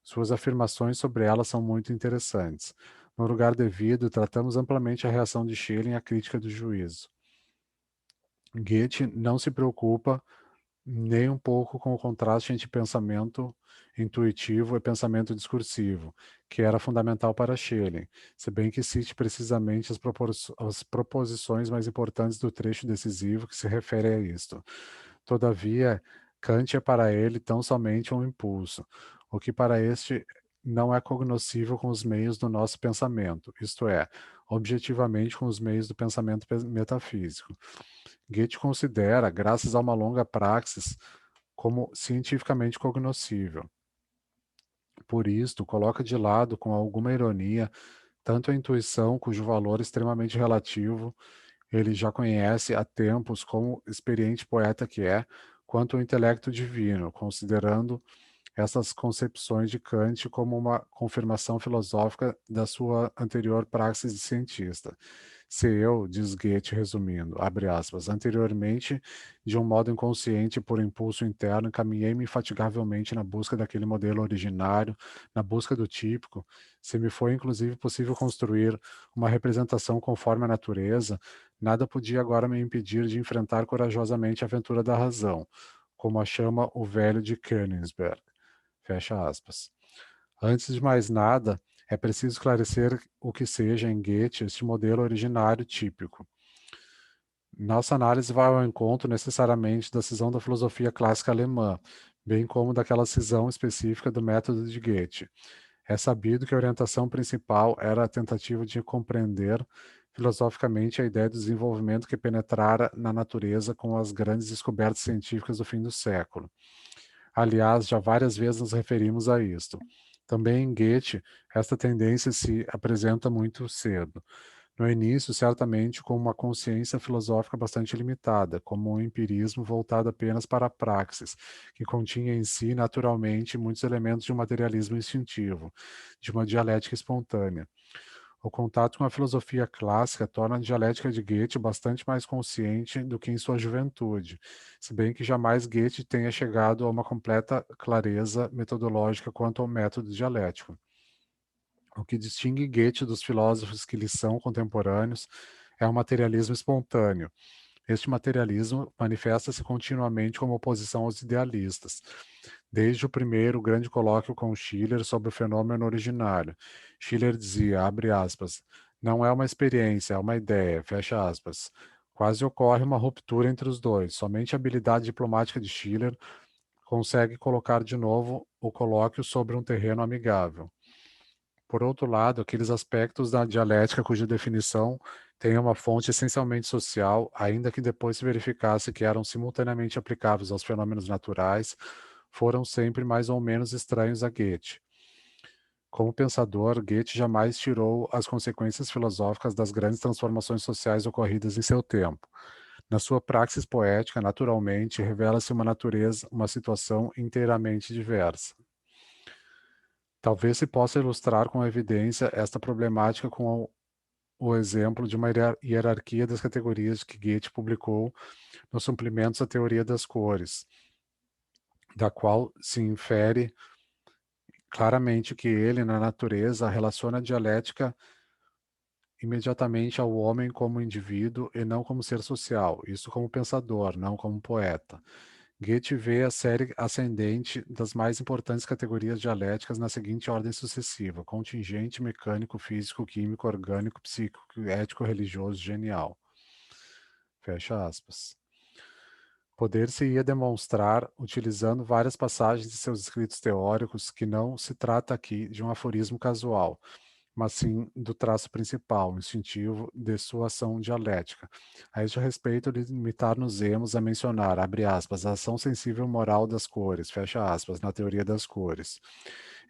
Speaker 1: Suas afirmações sobre ela são muito interessantes. No lugar devido, tratamos amplamente a reação de Schelling à crítica do juízo. Goethe não se preocupa nem um pouco com o contraste entre pensamento intuitivo e pensamento discursivo, que era fundamental para Schelling, se bem que cite precisamente as proposições mais importantes do trecho decisivo que se refere a isto. Todavia, Kant é para ele tão somente um impulso, o que para este não é cognoscível com os meios do nosso pensamento, isto é, objetivamente com os meios do pensamento metafísico. Goethe considera, graças a uma longa praxis, como cientificamente cognoscível. Por isto, coloca de lado, com alguma ironia, tanto a intuição, cujo valor é extremamente relativo, ele já conhece há tempos como experiente poeta que é, quanto o intelecto divino, considerando essas concepções de Kant como uma confirmação filosófica da sua anterior praxis de cientista. Se eu, diz Goethe resumindo, abre aspas, anteriormente, de um modo inconsciente e por impulso interno, encaminhei-me infatigavelmente na busca daquele modelo originário, na busca do típico, se me foi inclusive possível construir uma representação conforme a natureza, nada podia agora me impedir de enfrentar corajosamente a aventura da razão, como a chama o velho de Königsberg. Fecha aspas. Antes de mais nada, é preciso esclarecer o que seja em Goethe este modelo originário típico. Nossa análise vai ao encontro necessariamente da cisão da filosofia clássica alemã, bem como daquela cisão específica do método de Goethe. É sabido que a orientação principal era a tentativa de compreender filosoficamente a ideia do desenvolvimento que penetrara na natureza com as grandes descobertas científicas do fim do século. Aliás, já várias vezes nos referimos a isto. Também em Goethe, esta tendência se apresenta muito cedo. No início, certamente com uma consciência filosófica bastante limitada, como um empirismo voltado apenas para a praxis, que continha em si, naturalmente, muitos elementos de um materialismo instintivo, de uma dialética espontânea. O contato com a filosofia clássica torna a dialética de Goethe bastante mais consciente do que em sua juventude, se bem que jamais Goethe tenha chegado a uma completa clareza metodológica quanto ao método dialético. O que distingue Goethe dos filósofos que lhe são contemporâneos é o materialismo espontâneo. Este materialismo manifesta-se continuamente como oposição aos idealistas. Desde o primeiro grande colóquio com Schiller sobre o fenômeno originário, Schiller dizia, abre aspas, não é uma experiência, é uma ideia, fecha aspas. Quase ocorre uma ruptura entre os dois. Somente a habilidade diplomática de Schiller consegue colocar de novo o colóquio sobre um terreno amigável. Por outro lado, aqueles aspectos da dialética cuja definição tem uma fonte essencialmente social, ainda que depois se verificasse que eram simultaneamente aplicáveis aos fenômenos naturais, foram sempre mais ou menos estranhos a Goethe. Como pensador, Goethe jamais tirou as consequências filosóficas das grandes transformações sociais ocorridas em seu tempo. Na sua praxis poética, naturalmente, revela-se uma natureza, uma situação inteiramente diversa. Talvez se possa ilustrar com evidência esta problemática com o exemplo de uma hierarquia das categorias que Goethe publicou nos suplementos à teoria das cores, da qual se infere claramente que ele, na natureza, relaciona a dialética imediatamente ao homem como indivíduo e não como ser social, isso como pensador, não como poeta. Goethe vê a série ascendente das mais importantes categorias dialéticas na seguinte ordem sucessiva: contingente, mecânico, físico, químico, orgânico, psíquico, ético, religioso, genial. Fecha aspas. Poder-se-ia demonstrar, utilizando várias passagens de seus escritos teóricos, que não se trata aqui de um aforismo casual, mas sim do traço principal, instintivo, de sua ação dialética. A este respeito, limitar-nos-emos a mencionar, abre aspas, a ação sensível moral das cores, fecha aspas, na teoria das cores.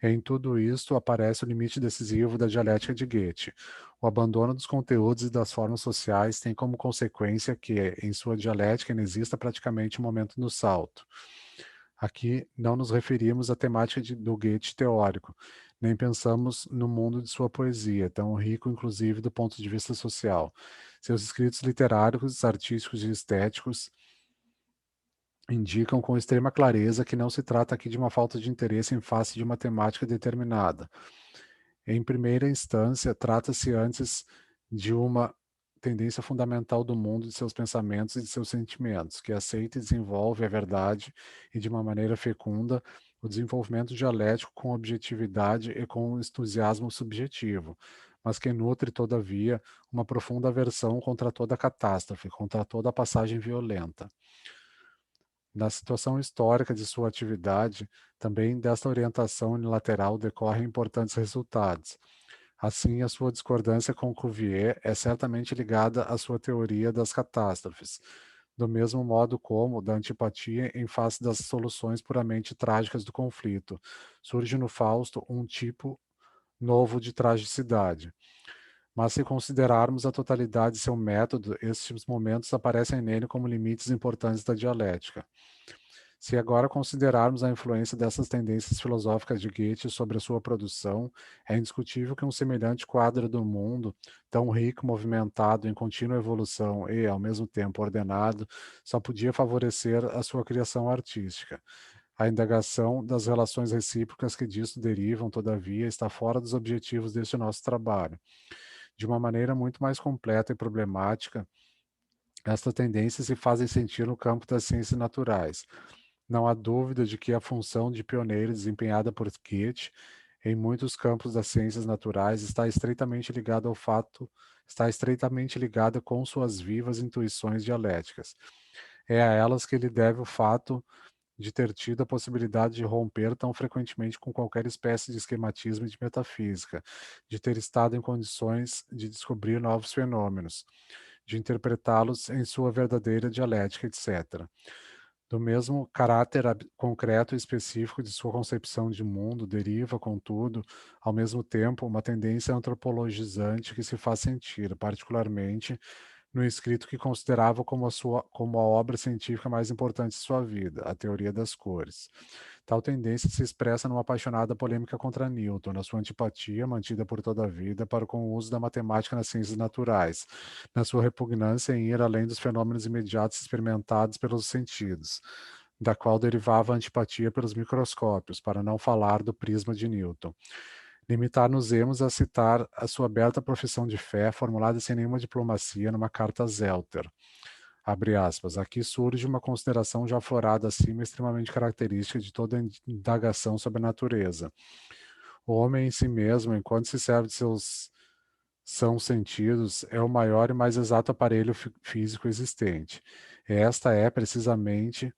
Speaker 1: Em tudo isto aparece o limite decisivo da dialética de Goethe. O abandono dos conteúdos e das formas sociais tem como consequência que, em sua dialética, não exista praticamente um momento no salto. Aqui não nos referimos à temática do Goethe teórico, nem pensamos no mundo de sua poesia, tão rico inclusive do ponto de vista social. Seus escritos literários, artísticos e estéticos indicam com extrema clareza que não se trata aqui de uma falta de interesse em face de uma temática determinada. Em primeira instância, trata-se antes de uma tendência fundamental do mundo de seus pensamentos e de seus sentimentos, que aceita e desenvolve a verdade e, de uma maneira fecunda, o desenvolvimento dialético com objetividade e com entusiasmo subjetivo, mas que nutre, todavia, uma profunda aversão contra toda catástrofe, contra toda passagem violenta. Na situação histórica de sua atividade, também desta orientação unilateral decorrem importantes resultados. Assim, a sua discordância com Cuvier é certamente ligada à sua teoria das catástrofes, do mesmo modo como da antipatia em face das soluções puramente trágicas do conflito. Surge no Fausto um tipo novo de tragicidade. Mas se considerarmos a totalidade de seu método, estes momentos aparecem nele como limites importantes da dialética. Se agora considerarmos a influência dessas tendências filosóficas de Goethe sobre a sua produção, é indiscutível que um semelhante quadro do mundo, tão rico, movimentado, em contínua evolução e, ao mesmo tempo, ordenado, só podia favorecer a sua criação artística. A indagação das relações recíprocas que disto derivam, todavia, está fora dos objetivos deste nosso trabalho. De uma maneira muito mais completa e problemática, estas tendências se fazem sentir no campo das ciências naturais. Não há dúvida de que a função de pioneiro desempenhada por Goethe em muitos campos das ciências naturais está estreitamente ligada com suas vivas intuições dialéticas. É a elas que ele deve o fato de ter tido a possibilidade de romper tão frequentemente com qualquer espécie de esquematismo e de metafísica, de ter estado em condições de descobrir novos fenômenos, de interpretá-los em sua verdadeira dialética, etc. Do mesmo caráter concreto e específico de sua concepção de mundo, deriva, contudo, ao mesmo tempo, uma tendência antropologizante que se faz sentir, particularmente no escrito que considerava como a obra científica mais importante de sua vida, a Teoria das Cores. Tal tendência se expressa numa apaixonada polêmica contra Newton, na sua antipatia, mantida por toda a vida, para com o uso da matemática nas ciências naturais, na sua repugnância em ir além dos fenômenos imediatos experimentados pelos sentidos, da qual derivava a antipatia pelos microscópios, para não falar do prisma de Newton. Limitar-nos-emos a citar a sua aberta profissão de fé, formulada sem nenhuma diplomacia, numa carta a Zelter. Abre aspas. Aqui surge uma consideração já aflorada acima, extremamente característica de toda indagação sobre a natureza. O homem em si mesmo, enquanto se serve de seus são sentidos, é o maior e mais exato aparelho físico existente. Esta é, precisamente,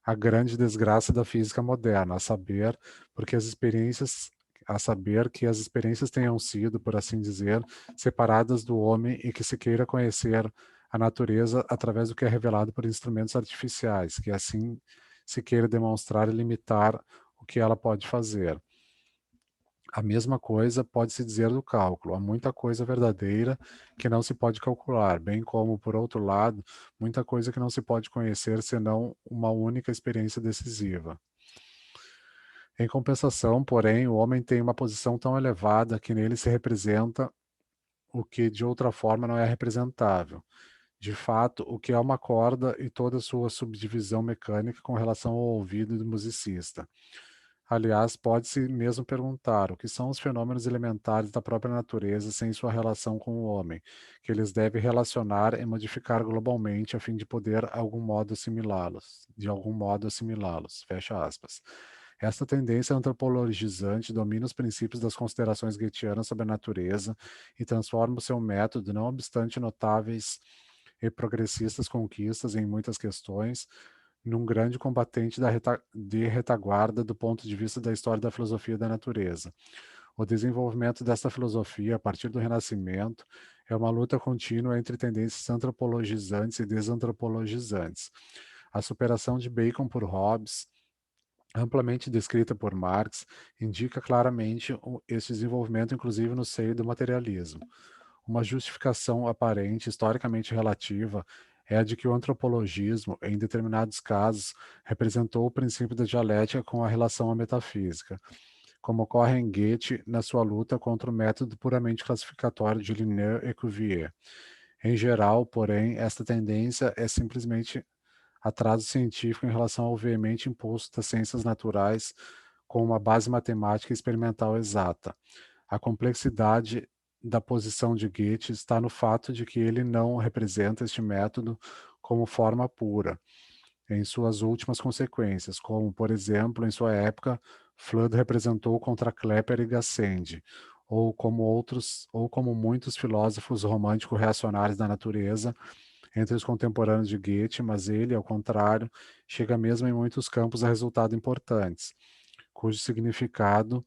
Speaker 1: a grande desgraça da física moderna, a saber que as experiências tenham sido, por assim dizer, separadas do homem e que se queira conhecer a natureza através do que é revelado por instrumentos artificiais, que assim se queira demonstrar e limitar o que ela pode fazer. A mesma coisa pode-se dizer do cálculo. Há muita coisa verdadeira que não se pode calcular, bem como, por outro lado, muita coisa que não se pode conhecer senão uma única experiência decisiva. Em compensação, porém, o homem tem uma posição tão elevada que nele se representa o que de outra forma não é representável. De fato, o que é uma corda e toda a sua subdivisão mecânica com relação ao ouvido do musicista. Aliás, pode-se mesmo perguntar o que são os fenômenos elementares da própria natureza sem sua relação com o homem, que eles devem relacionar e modificar globalmente a fim de poder de algum modo assimilá-los. Fecha aspas. Esta tendência antropologizante domina os princípios das considerações goetheanas sobre a natureza e transforma o seu método, não obstante notáveis e progressistas conquistas em muitas questões, num grande combatente de retaguarda do ponto de vista da história da filosofia da natureza. O desenvolvimento desta filosofia, a partir do Renascimento, é uma luta contínua entre tendências antropologizantes e desantropologizantes. A superação de Bacon por Hobbes, amplamente descrita por Marx, indica claramente esse desenvolvimento, inclusive no seio do materialismo. Uma justificação aparente, historicamente relativa, é a de que o antropologismo, em determinados casos, representou o princípio da dialética com a relação à metafísica, como ocorre em Goethe na sua luta contra o método puramente classificatório de Linné e Cuvier. Em geral, porém, esta tendência é simplesmente atraso científico em relação ao veemente impulso das ciências naturais com uma base matemática experimental exata. A complexidade da posição de Goethe está no fato de que ele não representa este método como forma pura, em suas últimas consequências, como, por exemplo, em sua época, Flood representou contra Klepper e Gassendi, ou como muitos filósofos romântico-reacionários da natureza entre os contemporâneos de Goethe, mas ele, ao contrário, chega mesmo em muitos campos a resultados importantes, cujo significado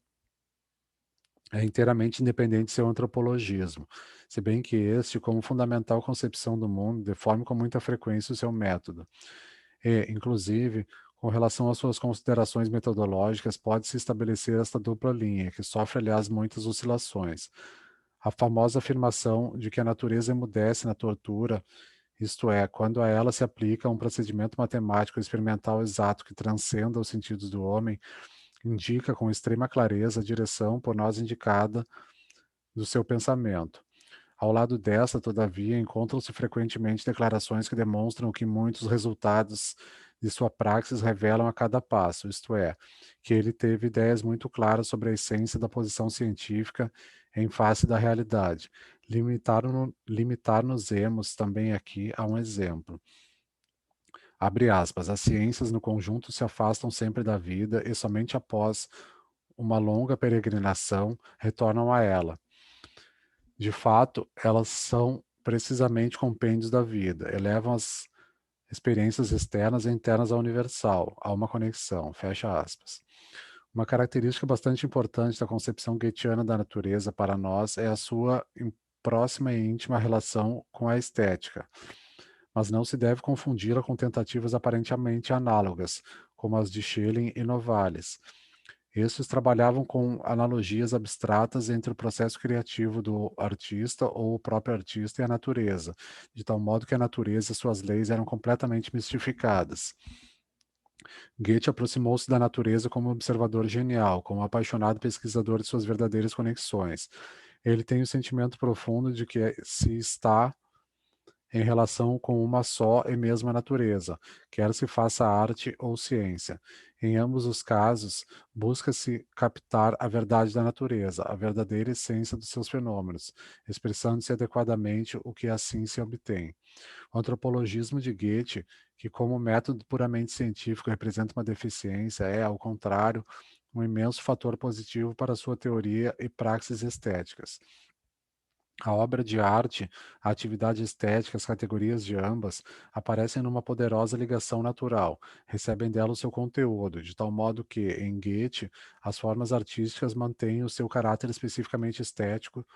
Speaker 1: é inteiramente independente de seu antropologismo, se bem que este, como fundamental concepção do mundo, deforme com muita frequência o seu método. E, inclusive, com relação às suas considerações metodológicas, pode-se estabelecer esta dupla linha, que sofre, aliás, muitas oscilações. A famosa afirmação de que a natureza emudece na tortura, isto é, quando a ela se aplica um procedimento matemático experimental exato que transcenda os sentidos do homem, indica com extrema clareza a direção por nós indicada do seu pensamento. Ao lado dessa, todavia, encontram-se frequentemente declarações que demonstram que muitos resultados de sua praxis revelam a cada passo, isto é, que ele teve ideias muito claras sobre a essência da posição científica em face da realidade. Limitar-nos-emos também aqui a um exemplo. Abre aspas, as ciências no conjunto se afastam sempre da vida e somente após uma longa peregrinação retornam a ela. De fato, elas são precisamente compêndios da vida, elevam as experiências externas e internas ao universal, a uma conexão, fecha aspas. Uma característica bastante importante da concepção goetheana da natureza para nós é a sua próxima e íntima relação com a estética, mas não se deve confundi-la com tentativas aparentemente análogas, como as de Schelling e Novalis. Estes trabalhavam com analogias abstratas entre o processo criativo do artista ou o próprio artista e a natureza, de tal modo que a natureza e suas leis eram completamente mistificadas. Goethe aproximou-se da natureza como observador genial, como apaixonado pesquisador de suas verdadeiras conexões. Ele tem o sentimento profundo de que se está em relação com uma só e mesma natureza, quer se faça arte ou ciência. Em ambos os casos, busca-se captar a verdade da natureza, a verdadeira essência dos seus fenômenos, expressando-se adequadamente o que assim se obtém. O antropologismo de Goethe, que como método puramente científico representa uma deficiência, é, ao contrário, um imenso fator positivo para sua teoria e praxis estéticas. A obra de arte, a atividade estética, as categorias de ambas, aparecem numa poderosa ligação natural, recebem dela o seu conteúdo, de tal modo que, em Goethe, as formas artísticas mantêm o seu caráter especificamente estético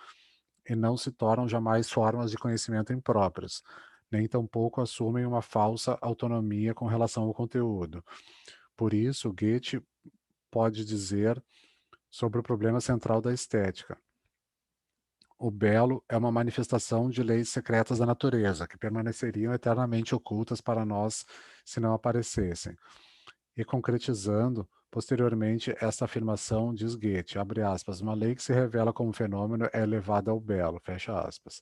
Speaker 1: e não se tornam jamais formas de conhecimento impróprias, nem tampouco assumem uma falsa autonomia com relação ao conteúdo. Por isso, Goethe pode dizer sobre o problema central da estética. O belo é uma manifestação de leis secretas da natureza, que permaneceriam eternamente ocultas para nós se não aparecessem. E concretizando, posteriormente, esta afirmação, diz Goethe, abre aspas, uma lei que se revela como fenômeno é elevada ao belo, fecha aspas.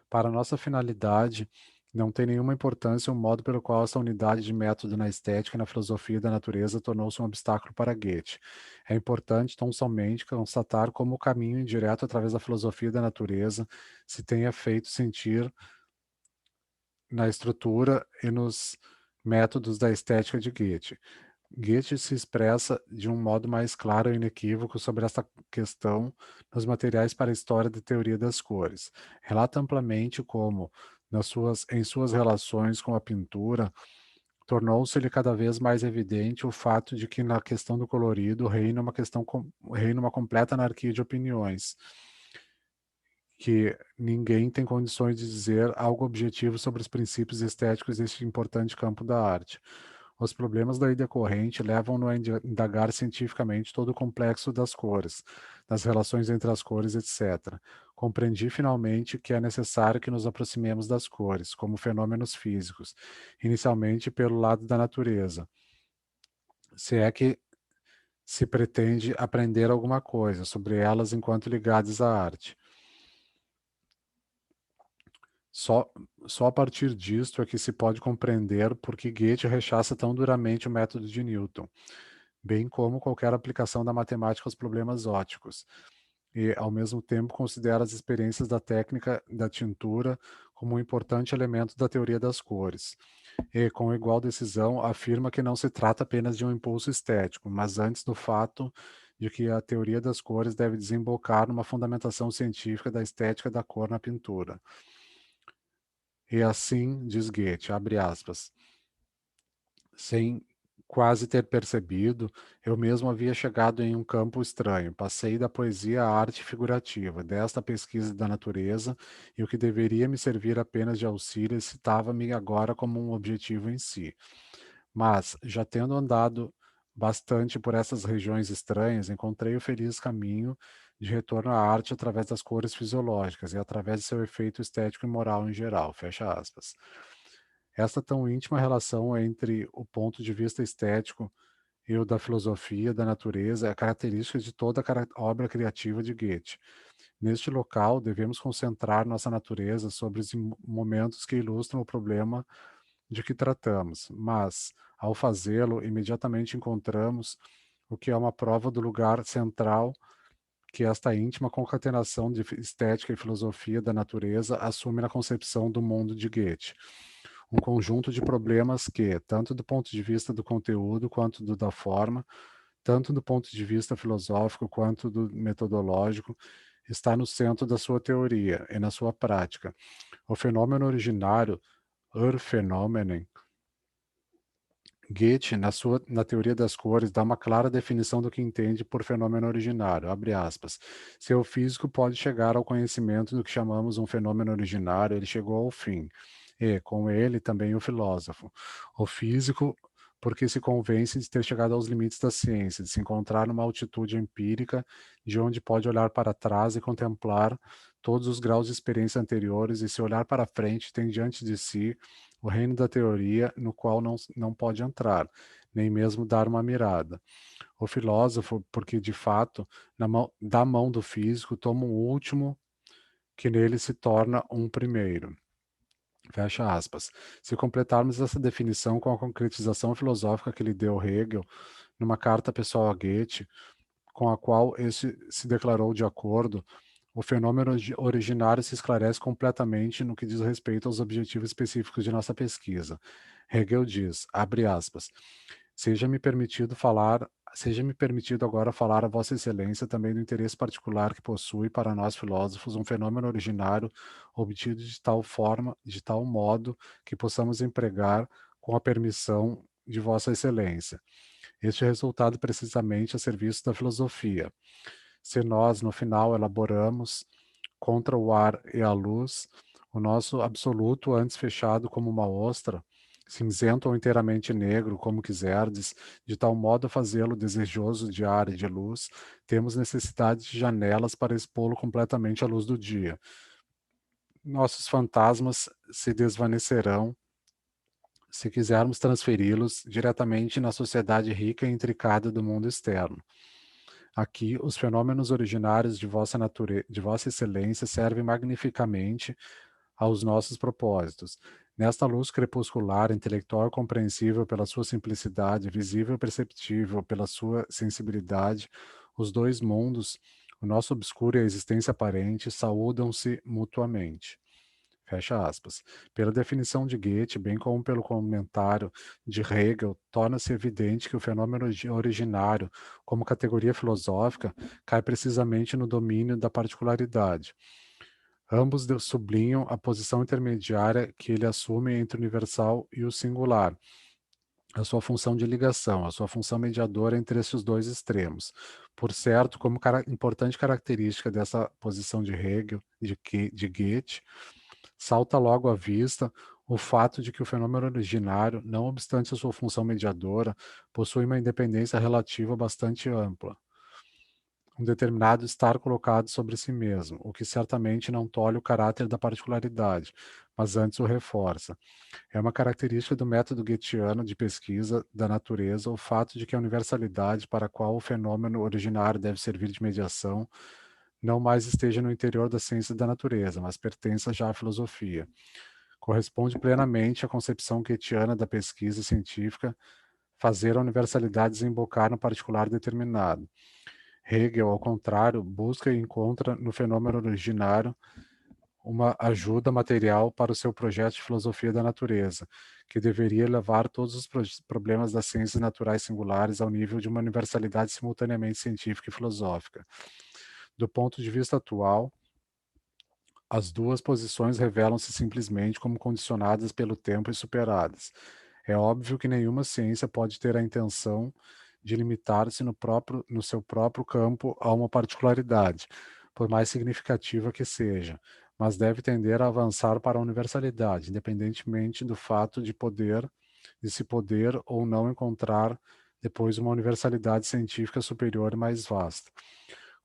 Speaker 1: Para nossa finalidade, não tem nenhuma importância o modo pelo qual essa unidade de método na estética e na filosofia da natureza tornou-se um obstáculo para Goethe. É importante, tão somente, constatar como o caminho indireto através da filosofia da natureza se tenha feito sentir na estrutura e nos métodos da estética de Goethe. Goethe se expressa de um modo mais claro e inequívoco sobre esta questão nos materiais para a história da teoria das cores. Relata amplamente como, em suas relações com a pintura, tornou-se-lhe cada vez mais evidente o fato de que na questão do colorido reina uma completa anarquia de opiniões, que ninguém tem condições de dizer algo objetivo sobre os princípios estéticos deste importante campo da arte. Os problemas daí decorrente levam-no a indagar cientificamente todo o complexo das cores, das relações entre as cores, etc. Compreendi finalmente que é necessário que nos aproximemos das cores, como fenômenos físicos, inicialmente pelo lado da natureza, se é que se pretende aprender alguma coisa sobre elas enquanto ligadas à arte. Só, só a partir disto é que se pode compreender por que Goethe rechaça tão duramente o método de Newton, bem como qualquer aplicação da matemática aos problemas ópticos, e, ao mesmo tempo, considera as experiências da técnica da tintura como um importante elemento da teoria das cores, e, com igual decisão, afirma que não se trata apenas de um impulso estético, mas antes do fato de que a teoria das cores deve desembocar numa fundamentação científica da estética da cor na pintura. E assim, diz Goethe, abre aspas, sem quase ter percebido, eu mesmo havia chegado em um campo estranho. Passei da poesia à arte figurativa, desta pesquisa da natureza, e o que deveria me servir apenas de auxílio excitava-me agora como um objetivo em si. Mas, já tendo andado bastante por essas regiões estranhas, encontrei o feliz caminho de retorno à arte através das cores fisiológicas e através de seu efeito estético e moral em geral. Fecha aspas. Esta tão íntima relação entre o ponto de vista estético e o da filosofia da natureza é característica de toda a obra criativa de Goethe. Neste local, devemos concentrar nossa natureza sobre os momentos que ilustram o problema de que tratamos, mas, ao fazê-lo, imediatamente encontramos o que é uma prova do lugar central que esta íntima concatenação de estética e filosofia da natureza assume na concepção do mundo de Goethe. Um conjunto de problemas que, tanto do ponto de vista do conteúdo quanto do da forma, tanto do ponto de vista filosófico quanto do metodológico, está no centro da sua teoria e na sua prática. O fenômeno originário, Urphänomen, Goethe, na teoria das cores, dá uma clara definição do que entende por fenômeno originário, abre aspas. Se o físico pode chegar ao conhecimento do que chamamos um fenômeno originário, ele chegou ao fim. E, com ele, também o filósofo. O físico, porque se convence de ter chegado aos limites da ciência, de se encontrar numa altitude empírica, de onde pode olhar para trás e contemplar todos os graus de experiência anteriores, e se olhar para frente, tem diante de si o reino da teoria no qual não pode entrar, nem mesmo dar uma mirada. O filósofo, porque de fato, da mão do físico, toma um último que nele se torna um primeiro. Fecha aspas. Se completarmos essa definição com a concretização filosófica que lhe deu Hegel, numa carta pessoal a Goethe, com a qual este se declarou de acordo, o fenômeno originário se esclarece completamente no que diz respeito aos objetivos específicos de nossa pesquisa. Hegel diz, abre aspas, seja-me permitido agora falar a Vossa Excelência também do interesse particular que possui para nós filósofos um fenômeno originário obtido de tal forma, de tal modo que possamos empregar com a permissão de Vossa Excelência este resultado precisamente a serviço da filosofia. Se nós, no final, elaboramos, contra o ar e a luz, o nosso absoluto antes fechado como uma ostra, cinzento ou inteiramente negro, como quiserdes, de tal modo a fazê-lo desejoso de ar e de luz, temos necessidade de janelas para expô-lo completamente à luz do dia. Nossos fantasmas se desvanecerão se quisermos transferi-los diretamente na sociedade rica e intricada do mundo externo. Aqui, os fenômenos originários de vossa excelência servem magnificamente aos nossos propósitos. Nesta luz crepuscular, intelectual compreensível pela sua simplicidade, visível e perceptível pela sua sensibilidade, os dois mundos, o nosso obscuro e a existência aparente, saúdam-se mutuamente. Fecha aspas. Pela definição de Goethe, bem como pelo comentário de Hegel, torna-se evidente que o fenômeno originário, como categoria filosófica, cai precisamente no domínio da particularidade. Ambos sublinham a posição intermediária que ele assume entre o universal e o singular, a sua função de ligação, a sua função mediadora entre esses dois extremos. Por certo, como importante característica dessa posição de Hegel, de Goethe, salta logo à vista o fato de que o fenômeno originário, não obstante a sua função mediadora, possui uma independência relativa bastante ampla, um determinado estar colocado sobre si mesmo, o que certamente não tolhe o caráter da particularidade, mas antes o reforça. É uma característica do método goetheano de pesquisa da natureza o fato de que a universalidade para a qual o fenômeno originário deve servir de mediação não mais esteja no interior da ciência da natureza, mas pertença já à filosofia. Corresponde plenamente à concepção goetheana da pesquisa científica fazer a universalidade desembocar no particular determinado. Hegel, ao contrário, busca e encontra no fenômeno originário uma ajuda material para o seu projeto de filosofia da natureza, que deveria levar todos os problemas das ciências naturais singulares ao nível de uma universalidade simultaneamente científica e filosófica. Do ponto de vista atual, as duas posições revelam-se simplesmente como condicionadas pelo tempo e superadas. É óbvio que nenhuma ciência pode ter a intenção de limitar-se no seu próprio campo a uma particularidade, por mais significativa que seja, mas deve tender a avançar para a universalidade, independentemente do fato de se poder ou não encontrar depois uma universalidade científica superior e mais vasta.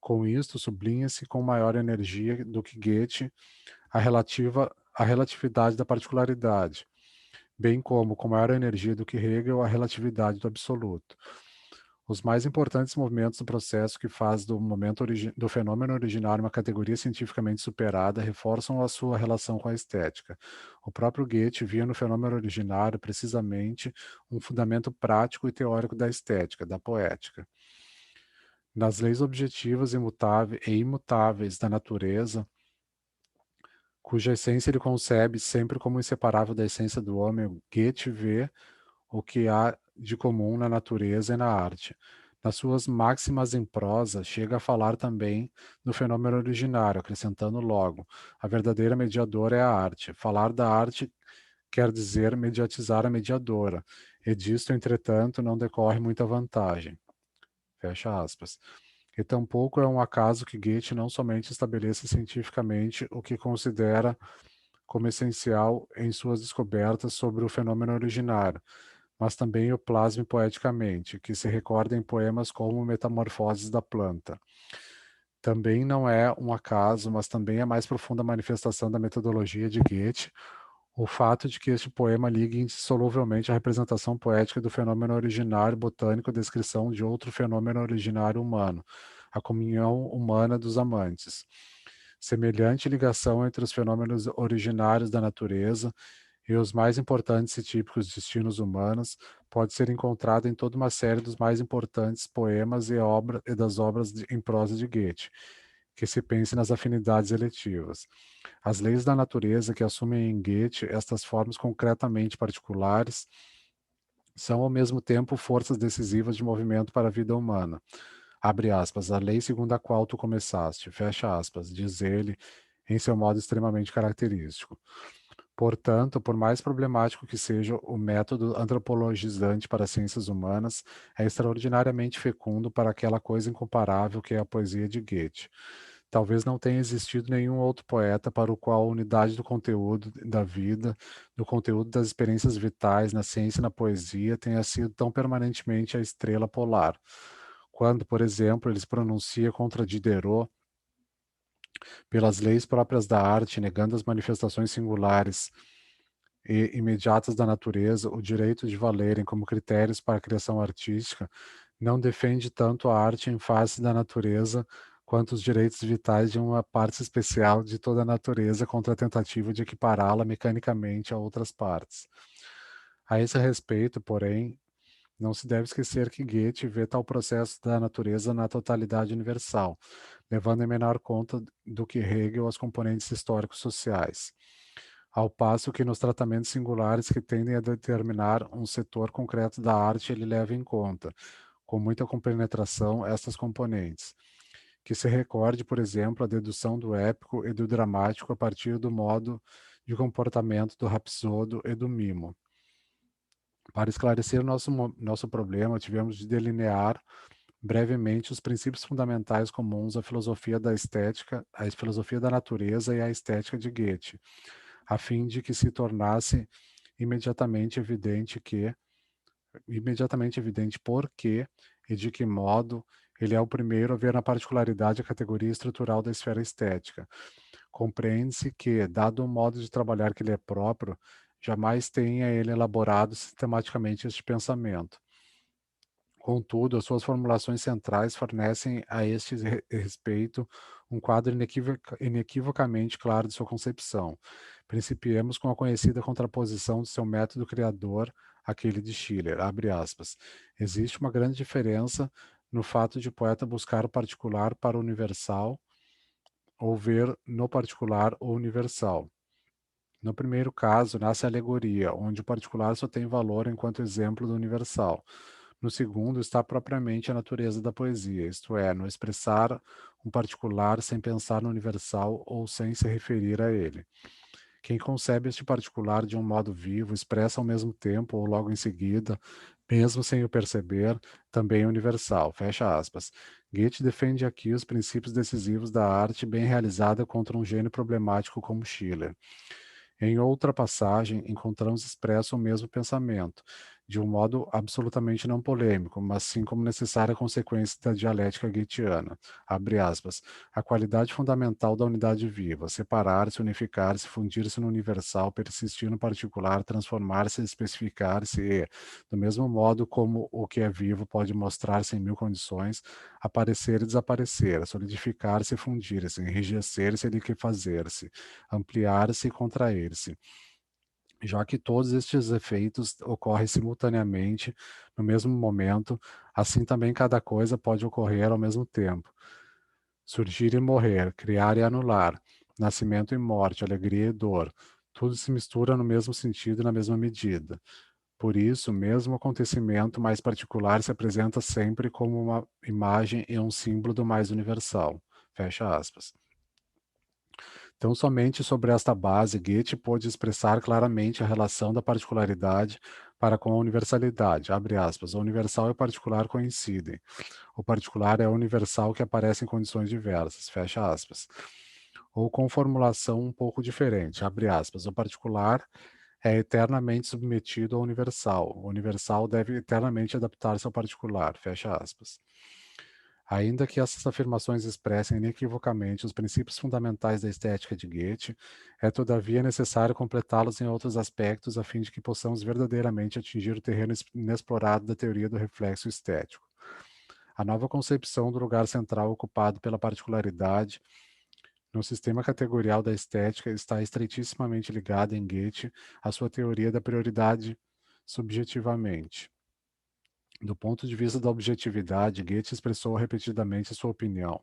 Speaker 1: Com isto, sublinha-se com maior energia do que Goethe a relatividade da particularidade, bem como com maior energia do que Hegel a relatividade do absoluto. Os mais importantes movimentos do processo que faz do fenômeno originário uma categoria cientificamente superada reforçam a sua relação com a estética. O próprio Goethe via no fenômeno originário precisamente um fundamento prático e teórico da estética, da poética. Nas leis objetivas e imutáveis da natureza, cuja essência ele concebe sempre como inseparável da essência do homem, Goethe vê o que há de comum na natureza e na arte. Nas suas máximas em prosa, chega a falar também do fenômeno originário, acrescentando logo: a verdadeira mediadora é a arte. Falar da arte quer dizer mediatizar a mediadora, e disto, entretanto, não decorre muita vantagem. Fecha aspas. E tampouco é um acaso que Goethe não somente estabeleça cientificamente o que considera como essencial em suas descobertas sobre o fenômeno originário, mas também o plasme poeticamente, que se recorda em poemas como Metamorfoses da Planta. Também não é um acaso, mas também é a mais profunda manifestação da metodologia de Goethe, o fato de que este poema ligue indissoluvelmente a representação poética do fenômeno originário botânico à descrição de outro fenômeno originário humano, a comunhão humana dos amantes. Semelhante ligação entre os fenômenos originários da natureza e os mais importantes e típicos destinos humanos pode ser encontrada em toda uma série dos mais importantes poemas e das obras em prosa de Goethe, que se pense nas afinidades eletivas. As leis da natureza que assumem em Goethe estas formas concretamente particulares são ao mesmo tempo forças decisivas de movimento para a vida humana. Abre aspas, a lei segundo a qual tu começaste, fecha aspas, diz ele em seu modo extremamente característico. Portanto, por mais problemático que seja o método antropologizante para as ciências humanas, é extraordinariamente fecundo para aquela coisa incomparável que é a poesia de Goethe. Talvez não tenha existido nenhum outro poeta para o qual a unidade do conteúdo da vida, do conteúdo das experiências vitais na ciência e na poesia tenha sido tão permanentemente a estrela polar. Quando, por exemplo, ele se pronuncia contra Diderot pelas leis próprias da arte, negando as manifestações singulares e imediatas da natureza, o direito de valerem como critérios para a criação artística, não defende tanto a arte em face da natureza quanto os direitos vitais de uma parte especial de toda a natureza contra a tentativa de equipará-la mecanicamente a outras partes. A esse respeito, porém, não se deve esquecer que Goethe vê tal processo da natureza na totalidade universal, levando em menor conta do que Hegel as componentes históricos sociais, ao passo que nos tratamentos singulares que tendem a determinar um setor concreto da arte ele leva em conta, com muita compenetração, estas componentes. Que se recorde, por exemplo, a dedução do épico e do dramático a partir do modo de comportamento do rapsodo e do mimo. Para esclarecer nosso problema, tivemos de delinear brevemente os princípios fundamentais comuns à filosofia da estética, à filosofia da natureza e à estética de Goethe, a fim de que se tornasse imediatamente evidente que, imediatamente evidente por que e de que modo ele é o primeiro a ver na particularidade a categoria estrutural da esfera estética. Compreende-se que, dado o modo de trabalhar que lhe é próprio, jamais tenha ele elaborado sistematicamente este pensamento. Contudo, as suas formulações centrais fornecem a este respeito um quadro inequivocamente claro de sua concepção. Principiemos com a conhecida contraposição de seu método criador àquele de Schiller. Abre aspas. Existe uma grande diferença no fato de o poeta buscar o particular para o universal ou ver no particular o universal. No primeiro caso, nasce a alegoria, onde o particular só tem valor enquanto exemplo do universal. No segundo, está propriamente a natureza da poesia, isto é, no expressar um particular sem pensar no universal ou sem se referir a ele. Quem concebe este particular de um modo vivo, expressa ao mesmo tempo ou logo em seguida, mesmo sem o perceber, também o universal. Fecha aspas. Goethe defende aqui os princípios decisivos da arte bem realizada contra um gênio problemático como Schiller. Em outra passagem, encontramos expresso o mesmo pensamento, de um modo absolutamente não polêmico, mas sim como necessária consequência da dialética goetheana. Abre aspas. A qualidade fundamental da unidade viva, separar-se, unificar-se, fundir-se no universal, persistir no particular, transformar-se, especificar-se e, do mesmo modo como o que é vivo pode mostrar-se em mil condições, aparecer e desaparecer, solidificar-se e fundir-se, enrijecer-se e liquefazer-se, ampliar-se e contrair-se, já que todos estes efeitos ocorrem simultaneamente no mesmo momento, assim também cada coisa pode ocorrer ao mesmo tempo. Surgir e morrer, criar e anular, nascimento e morte, alegria e dor, tudo se mistura no mesmo sentido e na mesma medida. Por isso, mesmo o acontecimento mais particular se apresenta sempre como uma imagem e um símbolo do mais universal. Fecha aspas. Então, somente sobre esta base, Goethe pôde expressar claramente a relação da particularidade para com a universalidade. Abre aspas. O universal e o particular coincidem. O particular é o universal que aparece em condições diversas. Fecha aspas. Ou com formulação um pouco diferente. Abre aspas. O particular é eternamente submetido ao universal. O universal deve eternamente adaptar-se ao particular. Fecha aspas. Ainda que essas afirmações expressem inequivocamente os princípios fundamentais da estética de Goethe, é todavia necessário completá-los em outros aspectos a fim de que possamos verdadeiramente atingir o terreno inexplorado da teoria do reflexo estético. A nova concepção do lugar central ocupado pela particularidade no sistema categorial da estética está estreitissimamente ligada em Goethe à sua teoria da prioridade subjetivamente. Do ponto de vista da objetividade, Goethe expressou repetidamente sua opinião.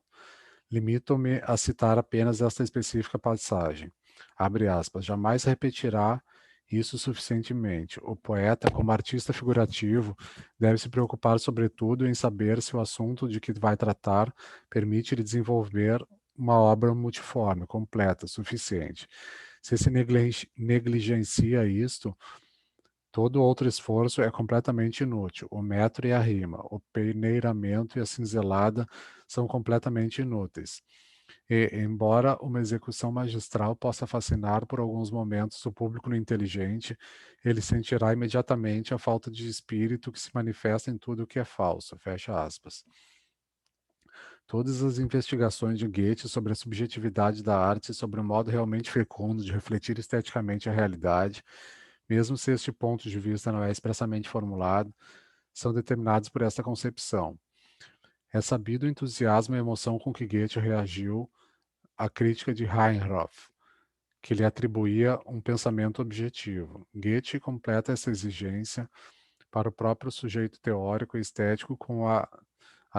Speaker 1: Limito-me a citar apenas esta específica passagem. Abre aspas. Jamais repetirá isso suficientemente. O poeta, como artista figurativo, deve se preocupar sobretudo em saber se o assunto de que vai tratar permite-lhe desenvolver uma obra multiforme, completa, suficiente. Se se negligencia isto, todo outro esforço é completamente inútil. O metro e a rima, o peneiramento e a cinzelada são completamente inúteis. E, embora uma execução magistral possa fascinar por alguns momentos o público no inteligente, ele sentirá imediatamente a falta de espírito que se manifesta em tudo o que é falso. Fecha aspas. Todas as investigações de Goethe sobre a subjetividade da arte e sobre o modo realmente fecundo de refletir esteticamente a realidade, mesmo se este ponto de vista não é expressamente formulado, são determinados por esta concepção. É sabido o entusiasmo e a emoção com que Goethe reagiu à crítica de Heinroth, que lhe atribuía um pensamento objetivo. Goethe completa essa exigência para o próprio sujeito teórico e estético com a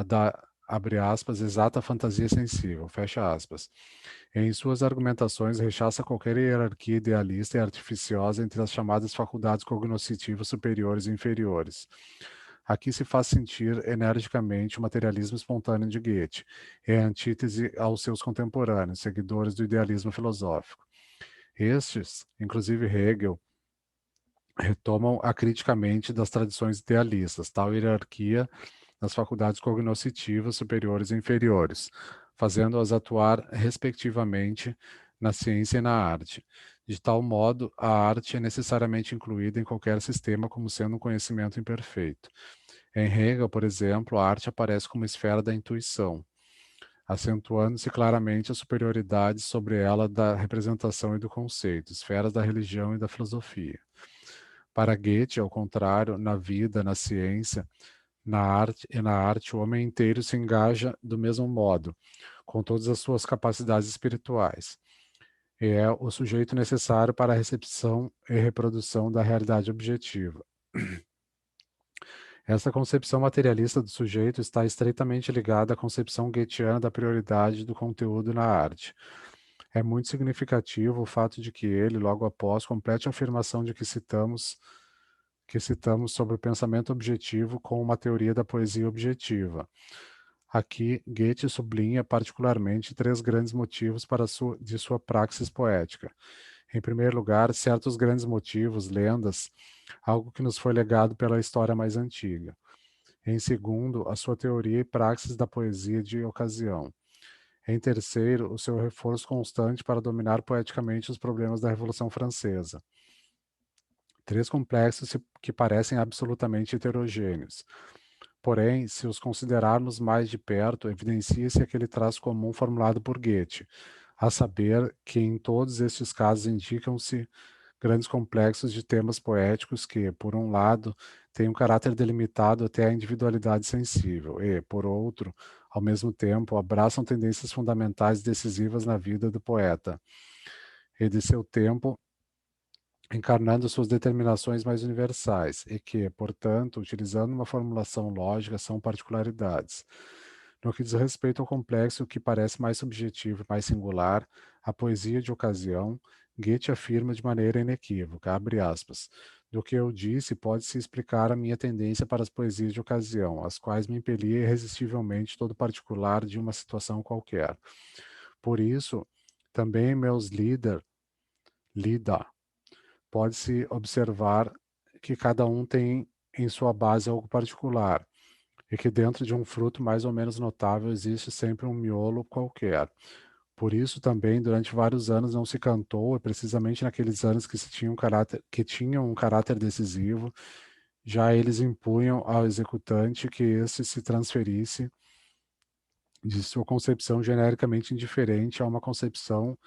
Speaker 1: da, abre aspas, exata fantasia sensível, fecha aspas. Em suas argumentações, rechaça qualquer hierarquia idealista e artificiosa entre as chamadas faculdades cognoscitivas superiores e inferiores. Aqui se faz sentir energicamente o materialismo espontâneo de Goethe, em antítese aos seus contemporâneos, seguidores do idealismo filosófico. Estes, inclusive Hegel, retomam acriticamente das tradições idealistas, tal hierarquia nas faculdades cognoscitivas superiores e inferiores, fazendo-as atuar respectivamente na ciência e na arte. De tal modo, a arte é necessariamente incluída em qualquer sistema como sendo um conhecimento imperfeito. Em Hegel, por exemplo, a arte aparece como esfera da intuição, acentuando-se claramente a superioridade sobre ela da representação e do conceito, esferas da religião e da filosofia. Para Goethe, ao contrário, na vida, na ciência, na arte, o homem inteiro se engaja do mesmo modo, com todas as suas capacidades espirituais. E é o sujeito necessário para a recepção e reprodução da realidade objetiva. Essa concepção materialista do sujeito está estreitamente ligada à concepção goetheana da prioridade do conteúdo na arte. É muito significativo o fato de que ele, logo após, complete a afirmação de que citamos sobre o pensamento objetivo com uma teoria da poesia objetiva. Aqui, Goethe sublinha particularmente três grandes motivos de sua praxis poética. Em primeiro lugar, certos grandes motivos, lendas, algo que nos foi legado pela história mais antiga. Em segundo, a sua teoria e praxis da poesia de ocasião. Em terceiro, o seu reforço constante para dominar poeticamente os problemas da Revolução Francesa. Três complexos que parecem absolutamente heterogêneos. Porém, se os considerarmos mais de perto, evidencia-se aquele traço comum formulado por Goethe, a saber que em todos estes casos indicam-se grandes complexos de temas poéticos que, por um lado, têm um caráter delimitado até a individualidade sensível e, por outro, ao mesmo tempo, abraçam tendências fundamentais decisivas na vida do poeta e de seu tempo, encarnando suas determinações mais universais, e que, portanto, utilizando uma formulação lógica, são particularidades. No que diz respeito ao complexo que parece mais subjetivo e mais singular, a poesia de ocasião, Goethe afirma de maneira inequívoca, abre aspas, do que eu disse, pode-se explicar a minha tendência para as poesias de ocasião, as quais me impelia irresistivelmente todo particular de uma situação qualquer. Por isso, também meus lida, pode-se observar que cada um tem em sua base algo particular, e que dentro de um fruto mais ou menos notável existe sempre um miolo qualquer. Por isso também, durante vários anos não se cantou, e precisamente naqueles anos que se tinha que tinham um caráter decisivo, já eles impunham ao executante que esse se transferisse de sua concepção genericamente indiferente a uma concepção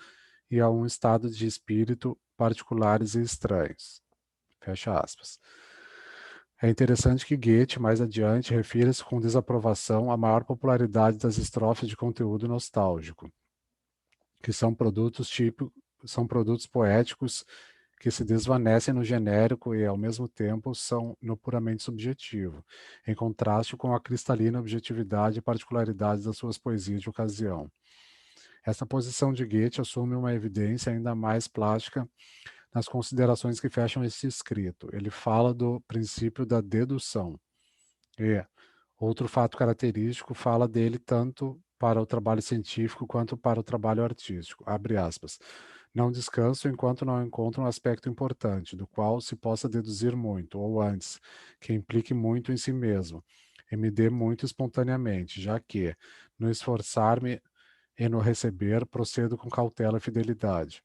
Speaker 1: e a um estado de espírito particulares e estranhos. Fecha aspas. É interessante que Goethe, mais adiante, refira-se com desaprovação à maior popularidade das estrofes de conteúdo nostálgico, que são produtos poéticos que se desvanecem no genérico e, ao mesmo tempo, são no puramente subjetivo, em contraste com a cristalina objetividade e particularidade das suas poesias de ocasião. Essa posição de Goethe assume uma evidência ainda mais plástica nas considerações que fecham esse escrito. Ele fala do princípio da dedução. E outro fato característico fala dele tanto para o trabalho científico quanto para o trabalho artístico. Abre aspas. Não descanso enquanto não encontro um aspecto importante, do qual se possa deduzir muito, ou antes, que implique muito em si mesmo, e me dê muito espontaneamente, já que, no esforçar-me e no receber procedo com cautela e fidelidade.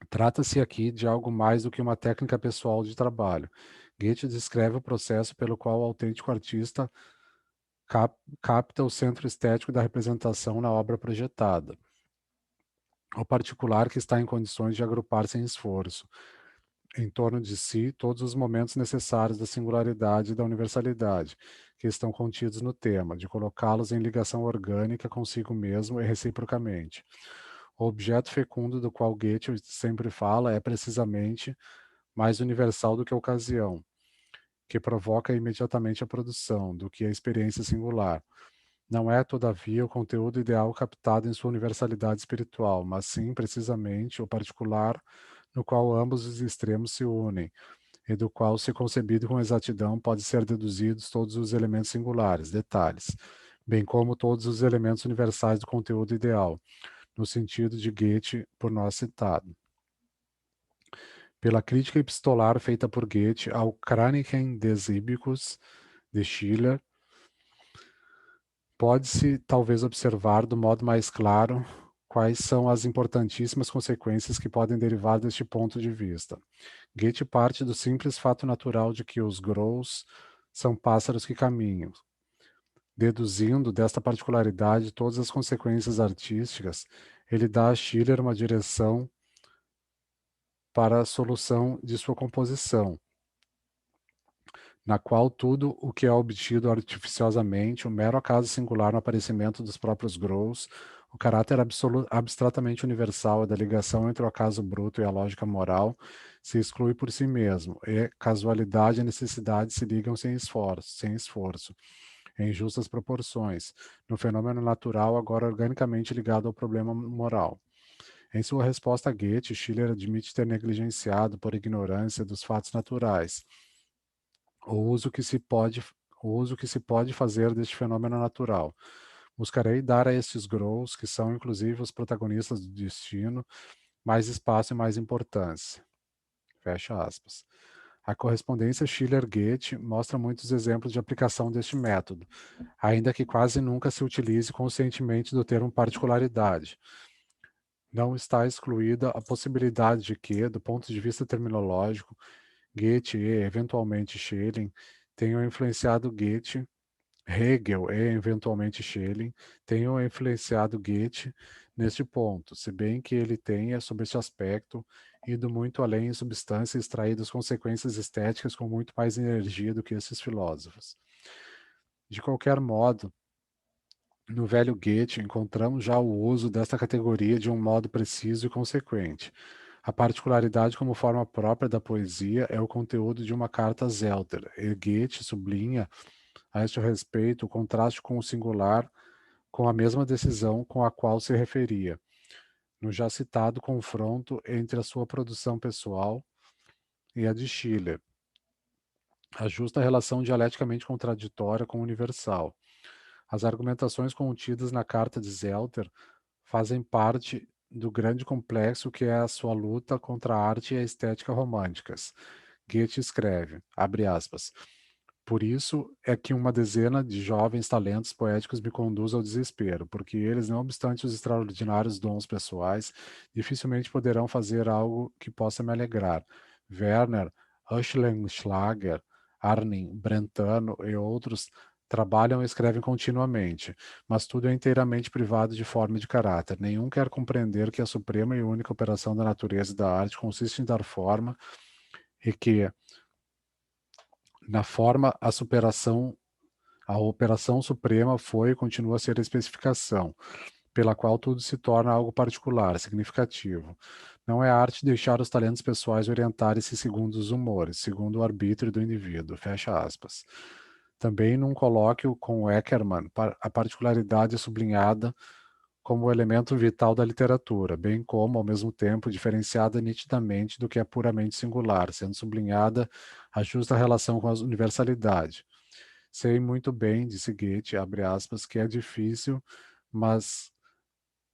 Speaker 1: Trata-se aqui de algo mais do que uma técnica pessoal de trabalho. Goethe descreve o processo pelo qual o autêntico artista capta o centro estético da representação na obra projetada. O particular que está em condições de agrupar sem esforço, em torno de si, todos os momentos necessários da singularidade e da universalidade, que estão contidos no tema, de colocá-los em ligação orgânica consigo mesmo e reciprocamente. O objeto fecundo do qual Goethe sempre fala é precisamente mais universal do que a ocasião, que provoca imediatamente a produção, do que a experiência singular. Não é, todavia, o conteúdo ideal captado em sua universalidade espiritual, mas sim, precisamente, o particular no qual ambos os extremos se unem, e do qual, se concebido com exatidão, pode ser deduzidos todos os elementos singulares, detalhes, bem como todos os elementos universais do conteúdo ideal, no sentido de Goethe, por nós citado. Pela crítica epistolar feita por Goethe ao Kranichen des Ibycus, de Schiller, pode-se talvez observar do modo mais claro quais são as importantíssimas consequências que podem derivar deste ponto de vista. Goethe parte do simples fato natural de que os Grolls são pássaros que caminham. Deduzindo desta particularidade todas as consequências artísticas, ele dá a Schiller uma direção para a solução de sua composição, na qual tudo o que é obtido artificiosamente, o mero acaso singular no aparecimento dos próprios Grolls, o caráter abstratamente universal da ligação entre o acaso bruto e a lógica moral, se exclui por si mesmo, e casualidade e necessidade se ligam sem esforço, em justas proporções, no fenômeno natural agora organicamente ligado ao problema moral. Em sua resposta a Goethe, Schiller admite ter negligenciado, por ignorância dos fatos naturais, o uso que se pode, o uso que se pode fazer deste fenômeno natural. Buscarei dar a estes Grolls, que são inclusive os protagonistas do destino, mais espaço e mais importância. Fecha aspas. A correspondência Schiller-Goethe mostra muitos exemplos de aplicação deste método, ainda que quase nunca se utilize conscientemente do termo particularidade. Não está excluída a possibilidade de que, do ponto de vista terminológico, Goethe e, eventualmente, Schelling tenham influenciado Goethe, Hegel e, eventualmente, Schelling tenham influenciado Goethe neste ponto, se bem que ele tenha, sob este aspecto, ido muito além em substância e extraído as consequências estéticas com muito mais energia do que esses filósofos. De qualquer modo, no velho Goethe, encontramos já o uso desta categoria de um modo preciso e consequente. A particularidade como forma própria da poesia é o conteúdo de uma carta a Zelter, e Goethe sublinha, a este respeito, o contraste com o singular, com a mesma decisão com a qual se referia, no já citado confronto entre a sua produção pessoal e a de Schiller, a justa relação dialeticamente contraditória com o universal. As argumentações contidas na carta de Zelter fazem parte do grande complexo que é a sua luta contra a arte e a estética românticas. Goethe escreve, abre aspas, por isso é que uma dezena de jovens talentos poéticos me conduz ao desespero, porque eles, não obstante os extraordinários dons pessoais, dificilmente poderão fazer algo que possa me alegrar. Werner, Oehlenschläger, Arnim, Brentano e outros trabalham e escrevem continuamente, mas tudo é inteiramente privado de forma e de caráter. Nenhum quer compreender que a suprema e única operação da natureza e da arte consiste em dar forma e que, na forma, a operação suprema foi e continua a ser a especificação, pela qual tudo se torna algo particular, significativo. Não é arte deixar os talentos pessoais orientarem-se segundo os humores, segundo o arbítrio do indivíduo. Fecha aspas. Também num colóquio com Eckermann, a particularidade é sublinhada como elemento vital da literatura, bem como, ao mesmo tempo, diferenciada nitidamente do que é puramente singular, sendo sublinhada a justa relação com a universalidade. Sei muito bem, disse Goethe, abre aspas, que é difícil, mas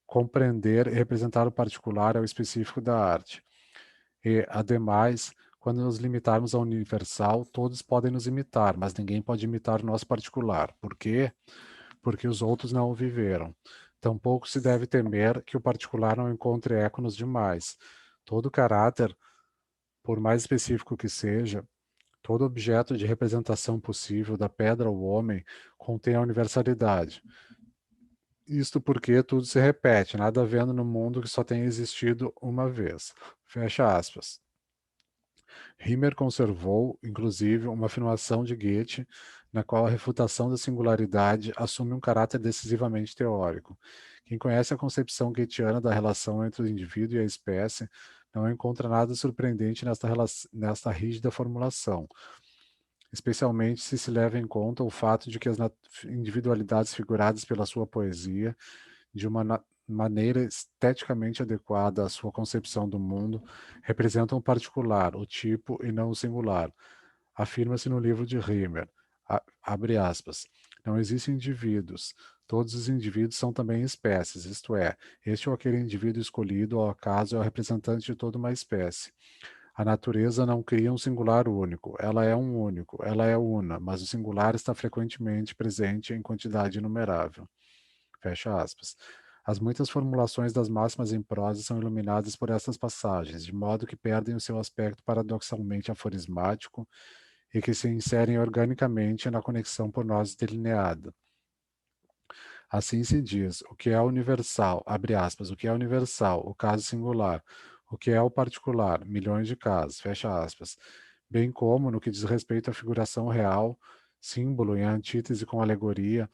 Speaker 1: compreender e representar o particular é o específico da arte. E, ademais, quando nos limitarmos ao universal, todos podem nos imitar, mas ninguém pode imitar o nosso particular. Por quê? Porque os outros não o viveram. Tampouco se deve temer que o particular não encontre eco nos demais. Todo caráter, por mais específico que seja, todo objeto de representação possível, da pedra ao homem, contém a universalidade. Isto porque tudo se repete, nada havendo no mundo que só tenha existido uma vez. Fecha aspas. Rimmer conservou, inclusive, uma afirmação de Goethe, na qual a refutação da singularidade assume um caráter decisivamente teórico. Quem conhece a concepção goetheana da relação entre o indivíduo e a espécie não encontra nada surpreendente nesta rígida formulação, especialmente se leva em conta o fato de que as individualidades figuradas pela sua poesia, de uma maneira esteticamente adequada à sua concepção do mundo, representam o particular, o tipo e não o singular. Afirma-se no livro de Rimmer, abre aspas, não existem indivíduos, todos os indivíduos são também espécies, isto é, este ou aquele indivíduo escolhido ao acaso é o representante de toda uma espécie. A natureza não cria um singular único, ela é um único, ela é una, mas o singular está frequentemente presente em quantidade inumerável. Fecha aspas. As muitas formulações das máximas em prosa são iluminadas por estas passagens, de modo que perdem o seu aspecto paradoxalmente aforismático e que se inserem organicamente na conexão por nós delineada. Assim se diz, o que é universal, abre aspas, o que é universal, o caso singular, o que é o particular, milhões de casos, fecha aspas, bem como no que diz respeito à figuração real, símbolo em antítese com alegoria,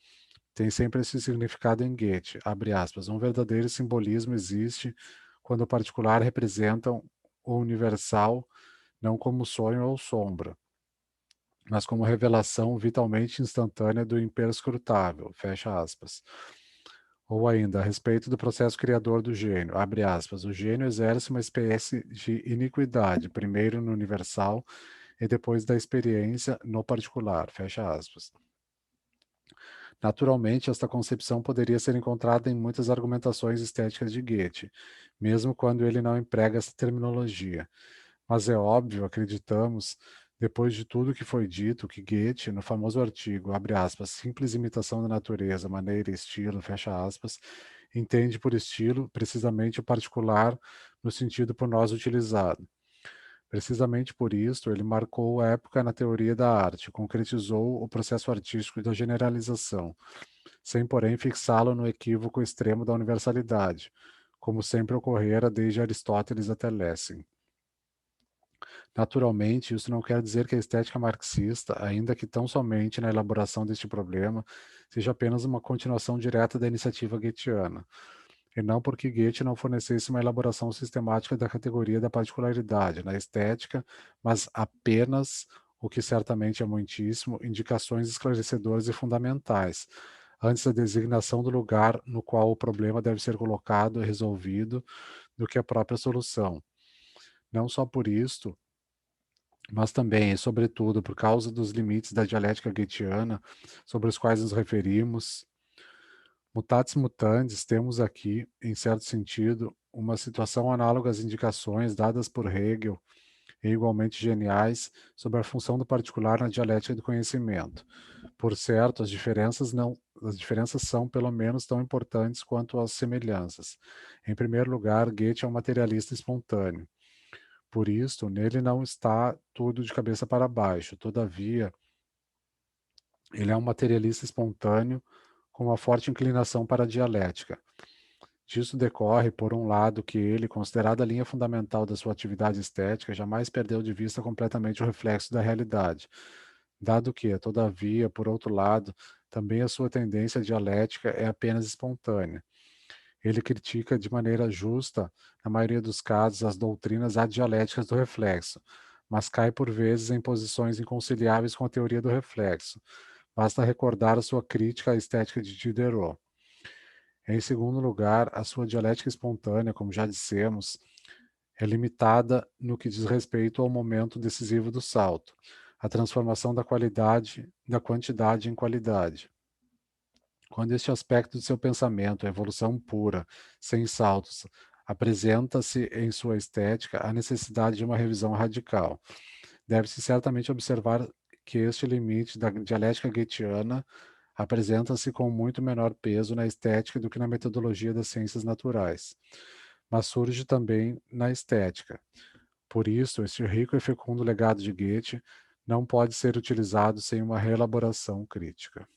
Speaker 1: tem sempre esse significado em Goethe, abre aspas, um verdadeiro simbolismo existe quando o particular representa o universal, não como sonho ou sombra, mas como revelação vitalmente instantânea do imperscrutável, fecha aspas. Ou ainda, a respeito do processo criador do gênio, abre aspas, o gênio exerce uma espécie de iniquidade, primeiro no universal e depois da experiência no particular, fecha aspas. Naturalmente, esta concepção poderia ser encontrada em muitas argumentações estéticas de Goethe, mesmo quando ele não emprega essa terminologia. Mas é óbvio, acreditamos, depois de tudo que foi dito, que Goethe, no famoso artigo, abre aspas, simples imitação da natureza, maneira e estilo, fecha aspas, entende por estilo precisamente o particular no sentido por nós utilizado. Precisamente por isso, ele marcou a época na teoria da arte, concretizou o processo artístico da generalização, sem porém fixá-lo no equívoco extremo da universalidade, como sempre ocorrera desde Aristóteles até Lessing. Naturalmente, isso não quer dizer que a estética marxista, ainda que tão somente na elaboração deste problema, seja apenas uma continuação direta da iniciativa goetheana, e não porque Goethe não fornecesse uma elaboração sistemática da categoria da particularidade na estética, mas apenas, o que certamente é muitíssimo, indicações esclarecedoras e fundamentais, antes da designação do lugar no qual o problema deve ser colocado e resolvido, do que a própria solução. Não só por isto, mas também, e sobretudo, por causa dos limites da dialética goetheana, sobre os quais nos referimos, mutatis mutandis, temos aqui, em certo sentido, uma situação análoga às indicações dadas por Hegel, e igualmente geniais, sobre a função do particular na dialética do conhecimento. Por certo, as diferenças são pelo menos tão importantes quanto as semelhanças. Em primeiro lugar, Goethe é um materialista espontâneo. Por isso, nele não está tudo de cabeça para baixo. Todavia, ele é um materialista espontâneo com uma forte inclinação para a dialética. Disso decorre, por um lado, que ele, considerado a linha fundamental da sua atividade estética, jamais perdeu de vista completamente o reflexo da realidade, dado que, todavia, por outro lado, também a sua tendência dialética é apenas espontânea. Ele critica de maneira justa, na maioria dos casos, as doutrinas adialéticas do reflexo, mas cai por vezes em posições inconciliáveis com a teoria do reflexo. Basta recordar a sua crítica à estética de Diderot. Em segundo lugar, a sua dialética espontânea, como já dissemos, é limitada no que diz respeito ao momento decisivo do salto, a transformação da quantidade em qualidade. Quando este aspecto de seu pensamento, a evolução pura, sem saltos, apresenta-se em sua estética, a necessidade de uma revisão radical. Deve-se certamente observar que este limite da dialética goetheana, apresenta-se com muito menor peso na estética do que na metodologia das ciências naturais, mas surge também na estética. Por isso, este rico e fecundo legado de Goethe não pode ser utilizado sem uma reelaboração crítica.